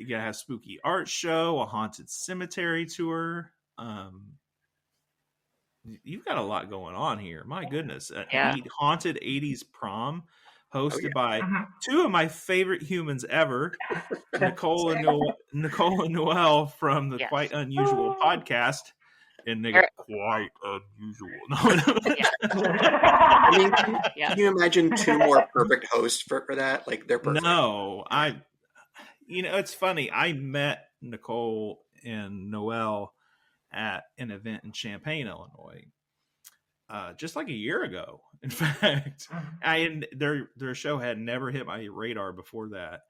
[SPEAKER 2] going to have spooky art show, a haunted cemetery tour. You've got a lot going on here. My goodness. Haunted 80s prom hosted by two of my favorite humans ever, Nicole and Noel from the Quite Unusual podcast. And they go, quite unusual.
[SPEAKER 3] I mean,
[SPEAKER 5] Yes.
[SPEAKER 3] can you imagine two more perfect hosts for that? Like, they're perfect.
[SPEAKER 2] No, it's funny. I met Nicole and Noel at an event in Champaign, Illinois, just like a year ago. In fact, their show had never hit my radar before that,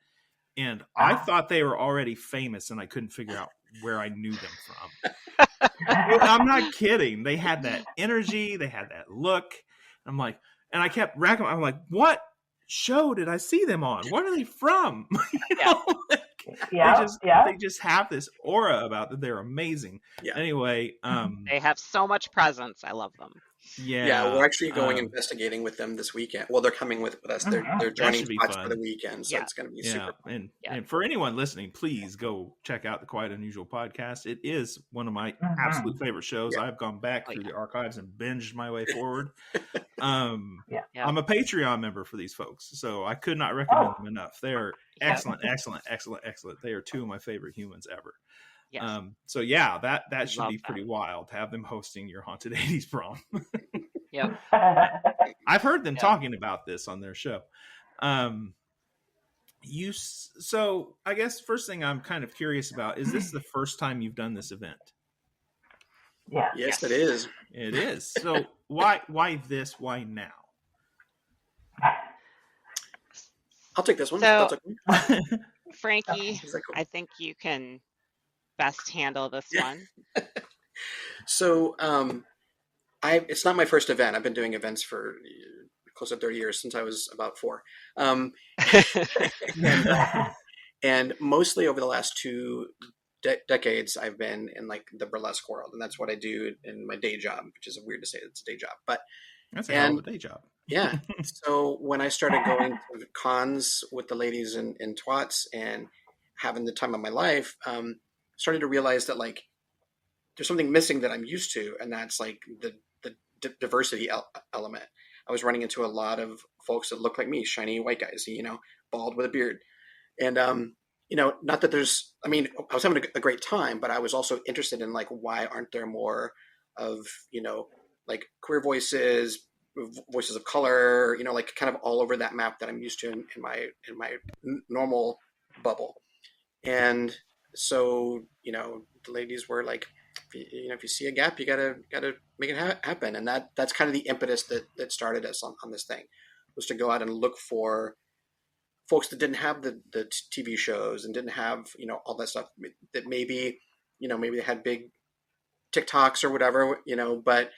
[SPEAKER 2] and I thought they were already famous, and I couldn't figure out where I knew them from. I'm not kidding. They had that energy, they had that look. I'm like, and I kept racking. I'm like, what show did I see them on? What are they from? They just have this aura about them. They're amazing.
[SPEAKER 3] Yeah.
[SPEAKER 2] Anyway,
[SPEAKER 5] they have so much presence. I love them.
[SPEAKER 2] Yeah,
[SPEAKER 3] we're actually going investigating with them this weekend. Well, they're coming with us. They're joining us for the weekend, so it's going to be super fun.
[SPEAKER 2] And for anyone listening, please go check out the Quite Unusual podcast. It is one of my absolute favorite shows. I've gone back through the archives and binged my way forward. I'm a Patreon member for these folks, so I could not recommend them enough. They are excellent. They are two of my favorite humans ever.
[SPEAKER 5] Yes.
[SPEAKER 2] That should be pretty wild to have them hosting your Haunted 80s prom.
[SPEAKER 5] Yep.
[SPEAKER 2] I've heard them talking about this on their show. So I guess first thing I'm kind of curious about, is this the first time you've done this event?
[SPEAKER 4] Yeah.
[SPEAKER 3] Yes, it is.
[SPEAKER 2] It is. So why this? Why now?
[SPEAKER 3] I'll take this one.
[SPEAKER 5] So-
[SPEAKER 3] I'll take one.
[SPEAKER 5] Franky,
[SPEAKER 3] Is that cool?
[SPEAKER 5] I think you can best handle this one.
[SPEAKER 3] So, it's not my first event. I've been doing events for close to 30 years, since I was about 4. And mostly over the last 2 decades, I've been in like the burlesque world, and that's what I do in my day job, which is weird to say it's a day job, but
[SPEAKER 2] That's a hell of a day job.
[SPEAKER 3] yeah. So when I started going to cons with the ladies in T.W.A.T.S and having the time of my life, started to realize that like there's something missing that I'm used to, and that's like the diversity element. I was running into a lot of folks that look like me, shiny white guys, bald with a beard, and not that there's. I mean, I was having a great time, but I was also interested in like, why aren't there more of like queer voices of color, like kind of all over that map that I'm used to in my normal bubble. And so, the ladies were like, if you see a gap, you gotta make it happen. And that's kind of the impetus that started us on this thing, was to go out and look for folks that didn't have the TV shows and didn't have, all that stuff, that maybe they had big TikToks or whatever, but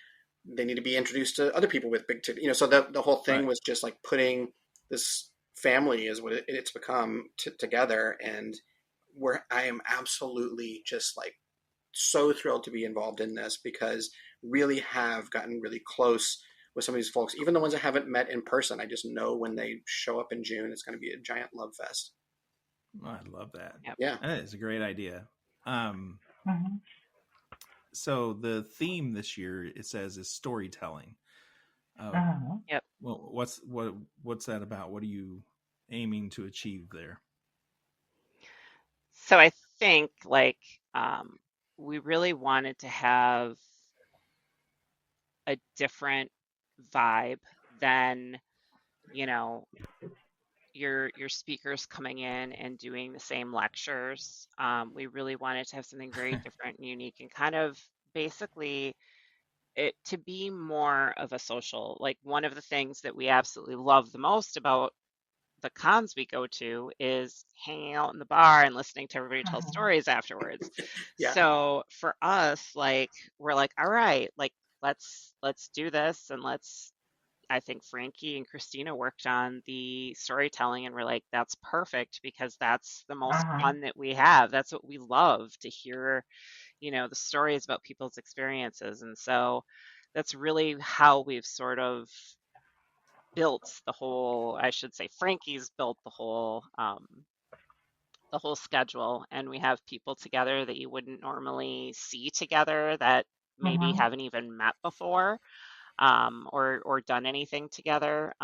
[SPEAKER 3] they need to be introduced to other people with big TikTok, so the whole thing was just like putting this family, is what it's become, together. And where I am absolutely just like so thrilled to be involved in this, because really have gotten really close with some of these folks, even the ones I haven't met in person. I just know when they show up in June, it's going to be a giant love fest.
[SPEAKER 2] Oh, I love that.
[SPEAKER 5] Yep.
[SPEAKER 3] Yeah.
[SPEAKER 2] That is a great idea. So the theme this year, it says, is storytelling.
[SPEAKER 5] Yep.
[SPEAKER 2] Well, what's that about? What are you aiming to achieve there?
[SPEAKER 5] So I think like we really wanted to have a different vibe than, your speakers coming in and doing the same lectures. We really wanted to have something very different and unique, and kind of basically it to be more of a social. Like, one of the things that we absolutely love the most about the cons we go to is hanging out in the bar and listening to everybody tell stories afterwards.
[SPEAKER 3] Yeah.
[SPEAKER 5] So for us, like, we're like, all right, like let's do this, and I think Franky and Christina worked on the storytelling, and we're like, that's perfect, because that's the most fun that we have. That's what we love to hear, the stories about people's experiences. And so that's really how we've sort of built the whole, I should say, Franky's built the whole schedule, and we have people together that you wouldn't normally see together, that maybe haven't even met before, or done anything together.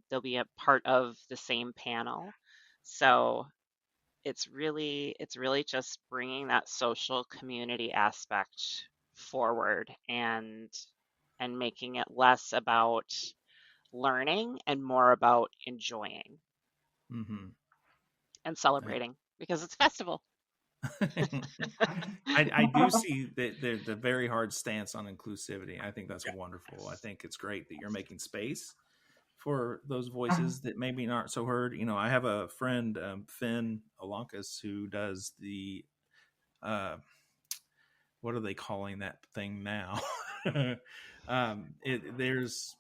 [SPEAKER 5] They'll be a part of the same panel. So it's really just bringing that social community aspect forward, and making it less about learning and more about enjoying
[SPEAKER 2] Mm-hmm.
[SPEAKER 5] and celebrating because it's a festival.
[SPEAKER 2] I do see that there's a very hard stance on inclusivity. I think that's wonderful. I think it's great that you're making space for those voices that maybe aren't so heard. You know, I have a friend, Finn Alonkus, who does the what are they calling that thing now? There's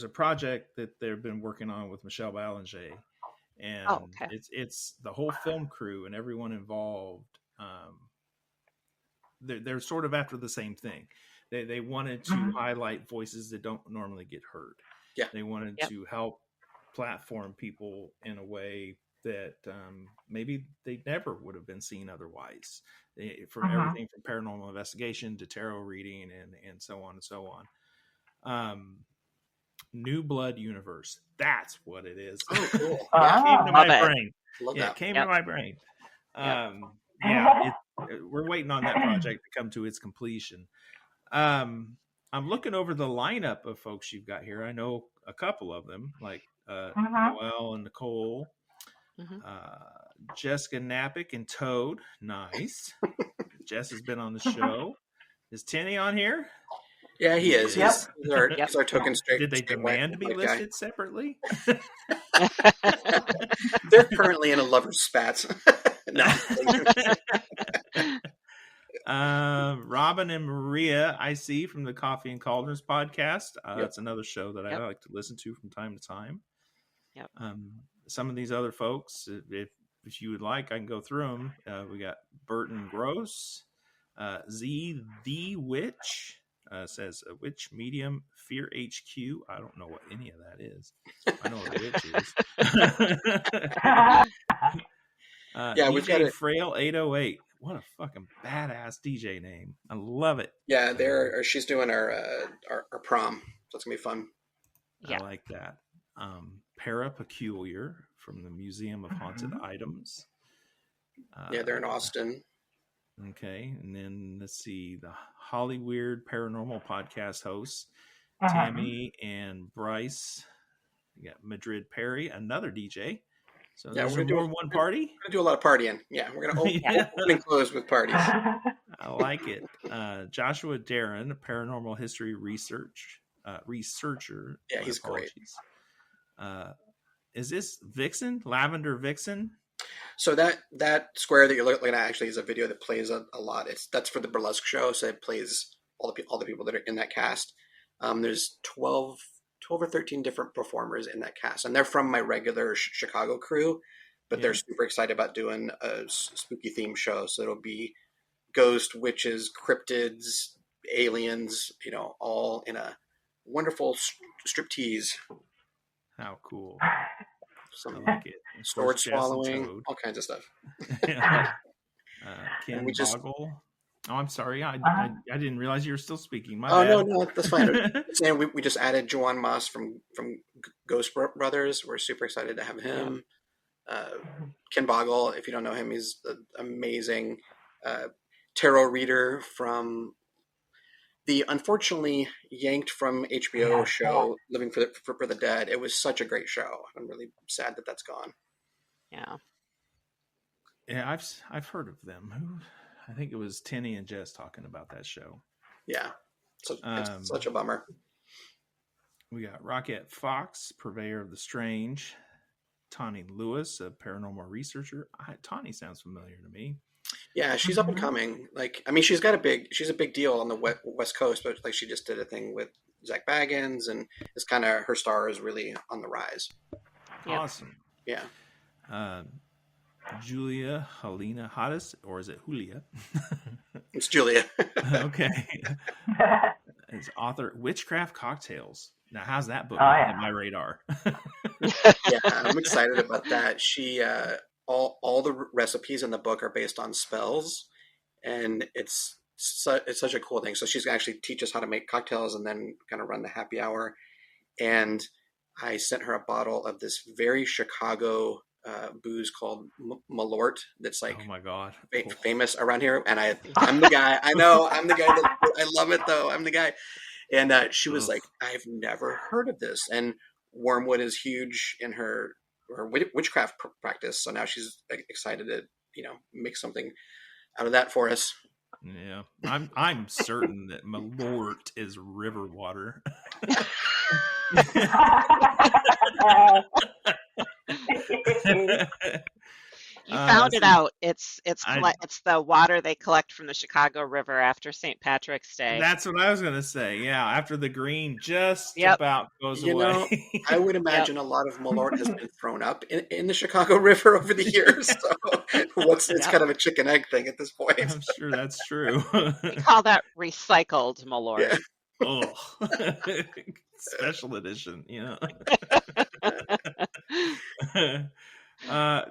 [SPEAKER 2] a project that they've been working on with Michelle Ballinger, and it's the whole film crew and everyone involved. They're sort of after the same thing. They wanted to highlight voices that don't normally get heard.
[SPEAKER 3] Yeah,
[SPEAKER 2] they wanted to help platform people in a way that maybe they never would have been seen otherwise. From everything from paranormal investigation to tarot reading and so on and so on. New Blood Universe. That's what it is.
[SPEAKER 3] Oh, cool.
[SPEAKER 2] It came to my brain.
[SPEAKER 3] It
[SPEAKER 2] came to my brain. We're waiting on that project to come to its completion. I'm looking over the lineup of folks you've got here. I know a couple of them, like Noelle and Nicole, Jessica Napick and Toad. Nice. Jess has been on the show. Is Tenny on here?
[SPEAKER 3] Yeah, he is. He's our token straight.
[SPEAKER 2] Did they demand to be listed separately?
[SPEAKER 3] They're currently in a lover's spat. No.
[SPEAKER 2] Robin and Maria, I see from the Coffee and Cauldrons podcast. That's another show that I like to listen to from time to time.
[SPEAKER 5] Yep.
[SPEAKER 2] Some of these other folks, if you would like, I can go through them. We got Burton Gross, Z the Witch. Says a witch medium fear HQ. I don't know what any of that is. I know what a witch is.
[SPEAKER 3] We've got
[SPEAKER 2] Frail 808. What a fucking badass DJ name. I love it.
[SPEAKER 3] Yeah, she's doing our prom, so it's gonna be fun.
[SPEAKER 2] I like that. Para Peculiar from the Museum of Haunted Items.
[SPEAKER 3] They're in Austin.
[SPEAKER 2] Okay, and then let's see, the Hollyweird Paranormal Podcast hosts, Tammy and Bryce. We got Madrid Perry, another DJ. So there's more than one party?
[SPEAKER 3] We're going to do a lot of partying. Yeah, we're going to open and close with parties.
[SPEAKER 2] I like it. Joshua Darren, paranormal history researcher.
[SPEAKER 3] Yeah, he's great.
[SPEAKER 2] Is this Vixen? Lavender Vixen?
[SPEAKER 3] So that square that you're looking at actually is a video that plays a lot. That's for the burlesque show, so it plays all the people that are in that cast. There's 12 or 13 different performers in that cast, and they're from my regular Chicago crew, but they're super excited about doing a spooky theme show. So it'll be ghost, witches, cryptids, aliens, all in a wonderful striptease.
[SPEAKER 2] How cool.
[SPEAKER 3] I
[SPEAKER 2] like it.
[SPEAKER 3] Sword swallowing, all kinds of stuff.
[SPEAKER 2] Ken Boggle. Oh, I'm sorry. I didn't realize you were still speaking. My
[SPEAKER 3] bad.
[SPEAKER 2] No,
[SPEAKER 3] that's fine. And we just added Joanne Moss from Ghost Brothers. We're super excited to have him. Ken Boggle, if you don't know him, he's an amazing tarot reader from the unfortunately yanked from HBO show Living for the Dead. It was such a great show. I'm really sad that that's gone.
[SPEAKER 2] Yeah, I've heard of them. I think it was Tenny and Jess talking about that show.
[SPEAKER 3] Yeah, it's such a bummer.
[SPEAKER 2] We got Rockette Fox, purveyor of the strange. Tawny Lewis, a paranormal researcher. Tawny sounds familiar to me.
[SPEAKER 3] Yeah, she's up and coming. She's a big deal on the West Coast, but she just did a thing with Zach Baggins, and it's kind of, her star is really on the rise.
[SPEAKER 2] Awesome.
[SPEAKER 3] Yeah.
[SPEAKER 2] Julia Helena Hoddis, or is it Julia?
[SPEAKER 3] It's Julia.
[SPEAKER 2] Okay. It's author Witchcraft Cocktails. Now, how's that book on my radar?
[SPEAKER 3] Yeah, I'm excited about that. She all the recipes in the book are based on spells, and it's such a cool thing. So she's going to actually teach us how to make cocktails and then kind of run the happy hour. And I sent her a bottle of this very Chicago booze called Malort that's
[SPEAKER 2] oh my god,
[SPEAKER 3] famous around here. And I'm the guy. I know I'm the guy. I love it though. I'm the guy. And she was
[SPEAKER 2] Ugh.
[SPEAKER 3] like, I've never heard of this. And wormwood is huge in her witchcraft practice. So now she's excited to, make something out of that for us.
[SPEAKER 2] Yeah, I'm certain that Malort is river water.
[SPEAKER 5] You found it
[SPEAKER 2] See,
[SPEAKER 5] out. It's
[SPEAKER 2] I
[SPEAKER 5] it's the water they collect from the Chicago River after St. Patrick's Day.
[SPEAKER 2] that's what I was gonna say. Yeah, after the green just
[SPEAKER 5] Yep.
[SPEAKER 2] about goes
[SPEAKER 3] You
[SPEAKER 2] away.
[SPEAKER 3] know, I would imagine a lot of Malort has been thrown up in the Chicago River over the years. So it's
[SPEAKER 5] Yep.
[SPEAKER 3] kind of a chicken egg thing at this point.
[SPEAKER 2] I'm sure that's true.
[SPEAKER 5] We call that recycled Malort.
[SPEAKER 3] Yeah.
[SPEAKER 2] Oh, special edition,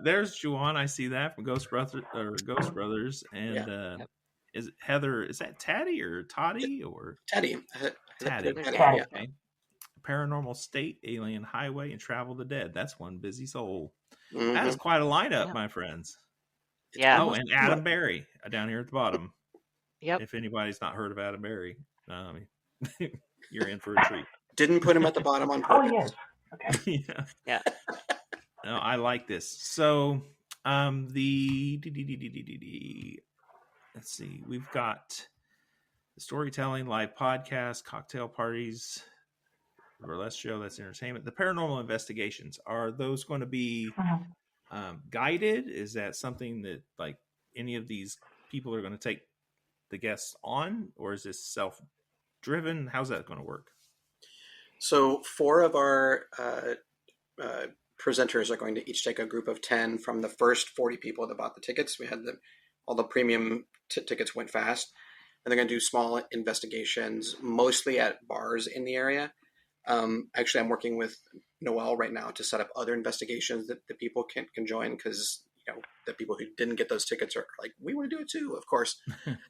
[SPEAKER 2] there's Juwan. I see that from Ghost Brothers, and
[SPEAKER 3] Yeah.
[SPEAKER 5] Yep.
[SPEAKER 2] is it Heather? Is that Tatty or Toddy or
[SPEAKER 3] Teddy.
[SPEAKER 2] Tatty?
[SPEAKER 5] Teddy.
[SPEAKER 3] Yeah.
[SPEAKER 2] Okay. Paranormal State, Alien Highway, and Travel the Dead. That's one busy soul.
[SPEAKER 3] Mhm.
[SPEAKER 2] That is quite a lineup,
[SPEAKER 5] Yeah.
[SPEAKER 2] my friends.
[SPEAKER 5] Yeah.
[SPEAKER 2] Oh, and Adam Berry down here at the bottom.
[SPEAKER 5] Yep.
[SPEAKER 2] If anybody's not heard of Adam Berry, you're in for a treat.
[SPEAKER 3] Didn't put him at the bottom on
[SPEAKER 4] Oh,
[SPEAKER 3] purpose.
[SPEAKER 4] yes. Okay.
[SPEAKER 2] Yeah.
[SPEAKER 5] Yeah.
[SPEAKER 2] No, I like this. So, let's see, we've got the storytelling, live podcast, cocktail parties, burlesque show. That's entertainment. The paranormal investigations, are those going to be guided? Is that something that like any of these people are going to take the guests on, or is this self-driven? How's that going to work?
[SPEAKER 3] So 4 of our presenters are going to each take a group of 10 from the first 40 people that bought the tickets. We had all the premium tickets went fast, and they're going to do small investigations, mostly at bars in the area. Actually, I'm working with Noelle right now to set up other investigations that the people can join, because the people who didn't get those tickets are like, we want to do it too, of course.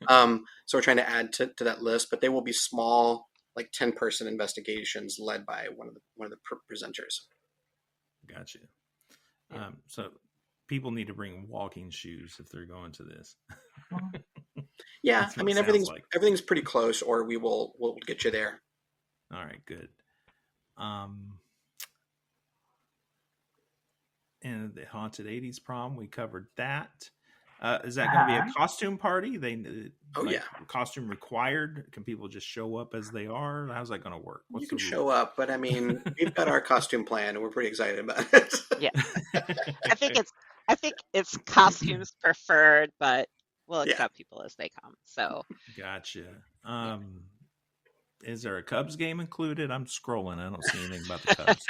[SPEAKER 3] So we're trying to add to that list, but they will be small, like 10-person investigations led by one of the presenters.
[SPEAKER 2] Gotcha. So people need to bring walking shoes if they're going to this.
[SPEAKER 3] Yeah,
[SPEAKER 2] That's
[SPEAKER 3] I
[SPEAKER 2] what
[SPEAKER 3] mean,
[SPEAKER 2] it sounds like.
[SPEAKER 3] everything's pretty close, or we'll get you there.
[SPEAKER 2] All right, good. And the haunted 80s prom, we covered that. Is that going to be a costume party? Costume required? Can people just show up as they are? How's that going to work?
[SPEAKER 3] You can show up, but I mean, we've got our costume plan, and we're pretty excited about it.
[SPEAKER 5] Yeah. I think it's costumes preferred, but we'll accept people as they come. So
[SPEAKER 2] Gotcha. Is there a Cubs game included? I'm scrolling. I don't see anything about the Cubs.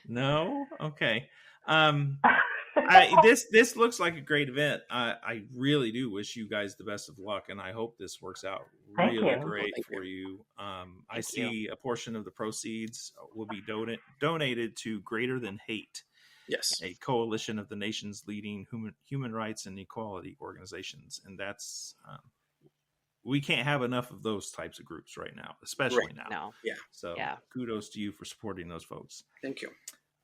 [SPEAKER 2] No? Okay. This looks like a great event. I really do wish you guys the best of luck, and I hope this works out really great for you. I see a portion of the proceeds will be donated to Greater Than Hate.
[SPEAKER 3] Yes.
[SPEAKER 2] A coalition of the nation's leading human rights and equality organizations. And that's, we can't have enough of those types of groups right now, especially now.
[SPEAKER 5] No.
[SPEAKER 3] Yeah.
[SPEAKER 2] So kudos to you for supporting those folks.
[SPEAKER 3] Thank you.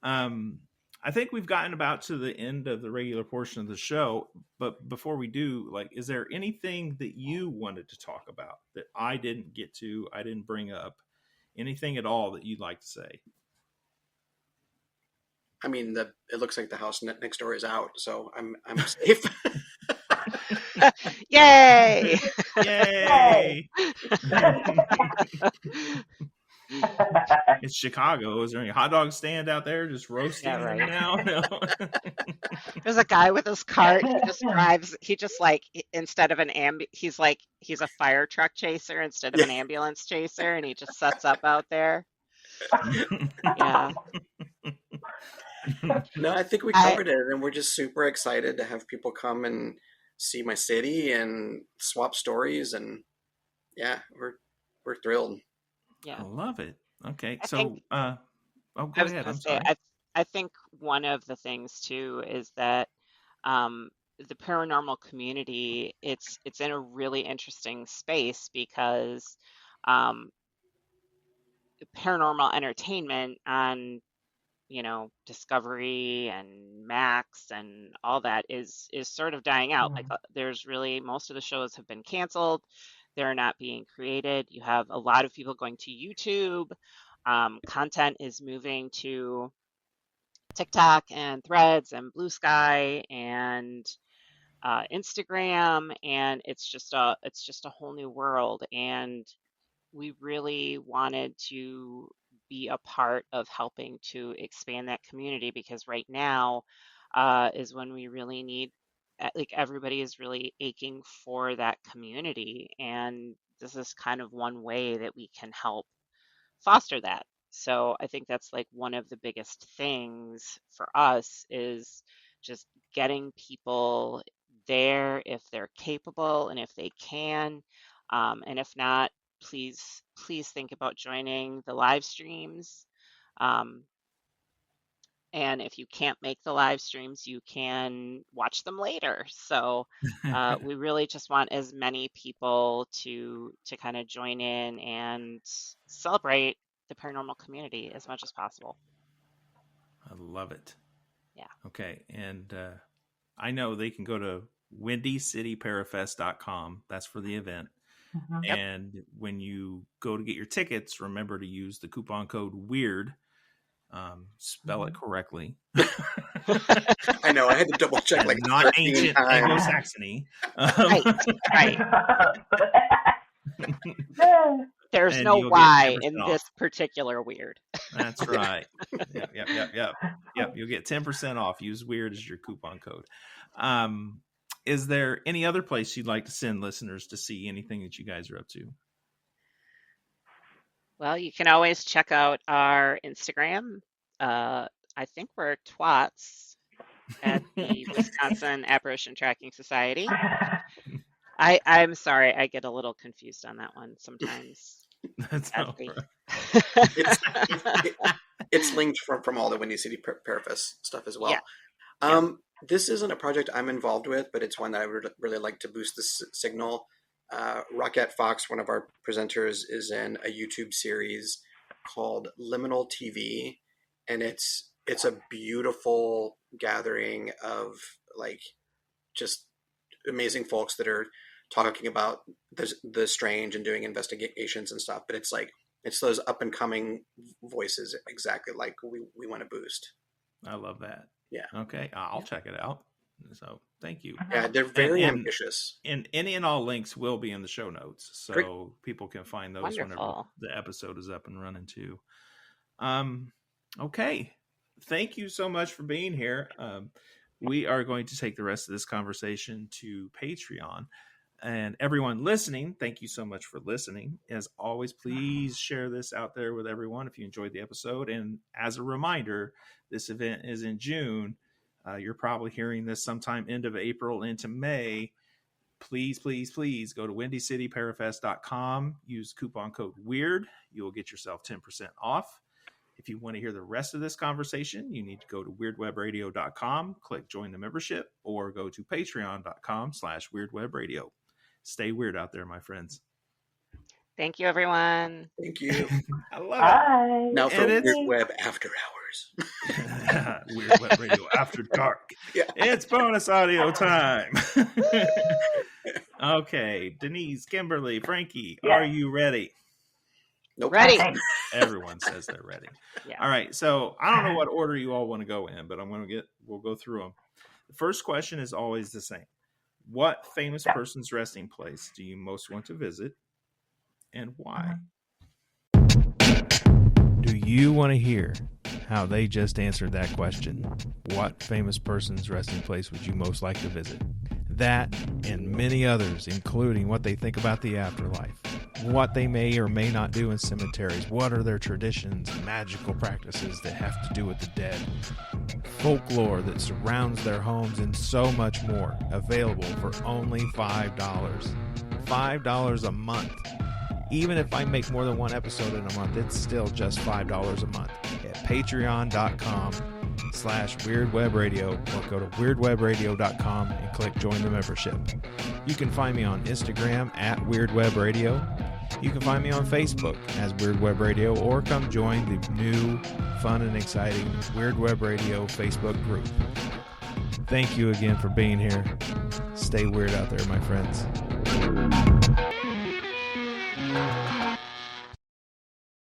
[SPEAKER 2] I think we've gotten about to the end of the regular portion of the show, but before we do, is there anything that you wanted to talk about that I didn't get to, I didn't bring up, anything at all that you'd like to say?
[SPEAKER 3] I mean, it looks like the house next door is out, so I'm safe.
[SPEAKER 5] Yay!
[SPEAKER 2] Yay! It's Chicago. Is there any hot dog stand out there just roasting them now? No.
[SPEAKER 5] There's a guy with his cart. He just drives. Instead of he's a fire truck chaser instead of an ambulance chaser, and he just sets up out there. Yeah.
[SPEAKER 3] No, I think we covered it, and we're just super excited to have people come and see my city and swap stories, and we're thrilled.
[SPEAKER 5] Yeah,
[SPEAKER 2] I love it. Okay,
[SPEAKER 5] go ahead.
[SPEAKER 2] I'm sorry.
[SPEAKER 5] I think one of the things too is that the paranormal community, it's in a really interesting space because paranormal entertainment on Discovery and Max and all that is sort of dying out. Like there's really, most of the shows have been canceled. They're not being created. You have a lot of people going to YouTube. Content is moving to TikTok and Threads and Blue Sky and Instagram, and it's just a whole new world. And we really wanted to be a part of helping to expand that community, because right now is when we really need, like, everybody is really aching for that community, and this is kind of one way that we can help foster that. So I think that's like one of the biggest things for us is just getting people there if they're capable and if they can. And if not, please think about joining the live streams. And if you can't make the live streams, you can watch them later. So we really just want as many people to kind of join in and celebrate the paranormal community as much as possible.
[SPEAKER 2] I love it.
[SPEAKER 5] Yeah.
[SPEAKER 2] Okay. And I know they can go to windycityparafest.com. That's for the event. And when you go to get your tickets, remember to use the coupon code WEIRD. Spell it correctly.
[SPEAKER 3] I know. I had to double check, like,
[SPEAKER 2] not ancient Anglo-Saxony.
[SPEAKER 5] Right. There's no Y in this particular weird.
[SPEAKER 2] That's right. Yep. You'll get 10% off. Use WEIRD as your coupon code. Is there any other place you'd like to send listeners to see anything that you guys are up to?
[SPEAKER 5] Well, you can always check out our Instagram. I think we're T.W.A.T.S at the Wisconsin Apparition Tracking Society. I'm sorry, I get a little confused on that one sometimes.
[SPEAKER 2] That's
[SPEAKER 3] it's linked from all the Windy City Parafest stuff as well.
[SPEAKER 5] Yeah.
[SPEAKER 3] This isn't a project I'm involved with, but it's one that I would really like to boost the signal. Rockette Fox, one of our presenters, is in a YouTube series called Liminal TV, and it's a beautiful gathering of, like, just amazing folks that are talking about the strange and doing investigations and stuff. But it's those up and coming voices, exactly like we want to boost.
[SPEAKER 2] I love that.
[SPEAKER 3] Yeah.
[SPEAKER 2] Okay. I'll check it out. So thank you.
[SPEAKER 3] Yeah, they're very ambitious.
[SPEAKER 2] And any and all links will be in the show notes, so
[SPEAKER 3] Great.
[SPEAKER 2] People can find those
[SPEAKER 5] Wonderful.
[SPEAKER 2] whenever the episode is up and running too. Okay. Thank you so much for being here. We are going to take the rest of this conversation to Patreon. And everyone listening, thank you so much for listening. As always, please share this out there with everyone if you enjoyed the episode. And as a reminder, this event is in June. You're probably hearing this sometime end of April into May. Please go to windycityparafest.com. Use coupon code WEIRD. You will get yourself 10% off. If you want to hear the rest of this conversation, you need to go to weirdwebradio.com, click join the membership, or go to patreon.com/weirdwebradio. Stay weird out there, my friends.
[SPEAKER 5] Thank you, everyone.
[SPEAKER 3] Thank you.
[SPEAKER 2] I love it.
[SPEAKER 3] Now for
[SPEAKER 2] And
[SPEAKER 3] Weird Web After Hours.
[SPEAKER 2] Weird Web Radio After Dark.
[SPEAKER 3] Yeah.
[SPEAKER 2] It's bonus audio time. Okay, Denise, Kimberly, Franky, are you ready?
[SPEAKER 3] Nope.
[SPEAKER 5] Ready.
[SPEAKER 2] Everyone says they're ready.
[SPEAKER 5] Yeah.
[SPEAKER 2] All right. So I don't know what order you all want to go in, but we'll go through them. The first question is always the same. What famous person's resting place do you most want to visit, and why? Do you want to hear how they just answered that question? What famous person's resting place would you most like to visit? That and many others, including what they think about the afterlife, what they may or may not do in cemeteries, what are their traditions and magical practices that have to do with the dead, folklore that surrounds their homes, and so much more, available for only $5. $5 a month. Even if I make more than one episode in a month, it's still just $5 a month at patreon.com/weirdwebradio, or go to weirdwebradio.com and click join the membership. You can find me on Instagram at weirdwebradio.
[SPEAKER 6] You can find me on Facebook as Weird Web Radio, or come join the new, fun, and exciting Weird Web Radio Facebook group. Thank you again for being here. Stay weird out there, my friends.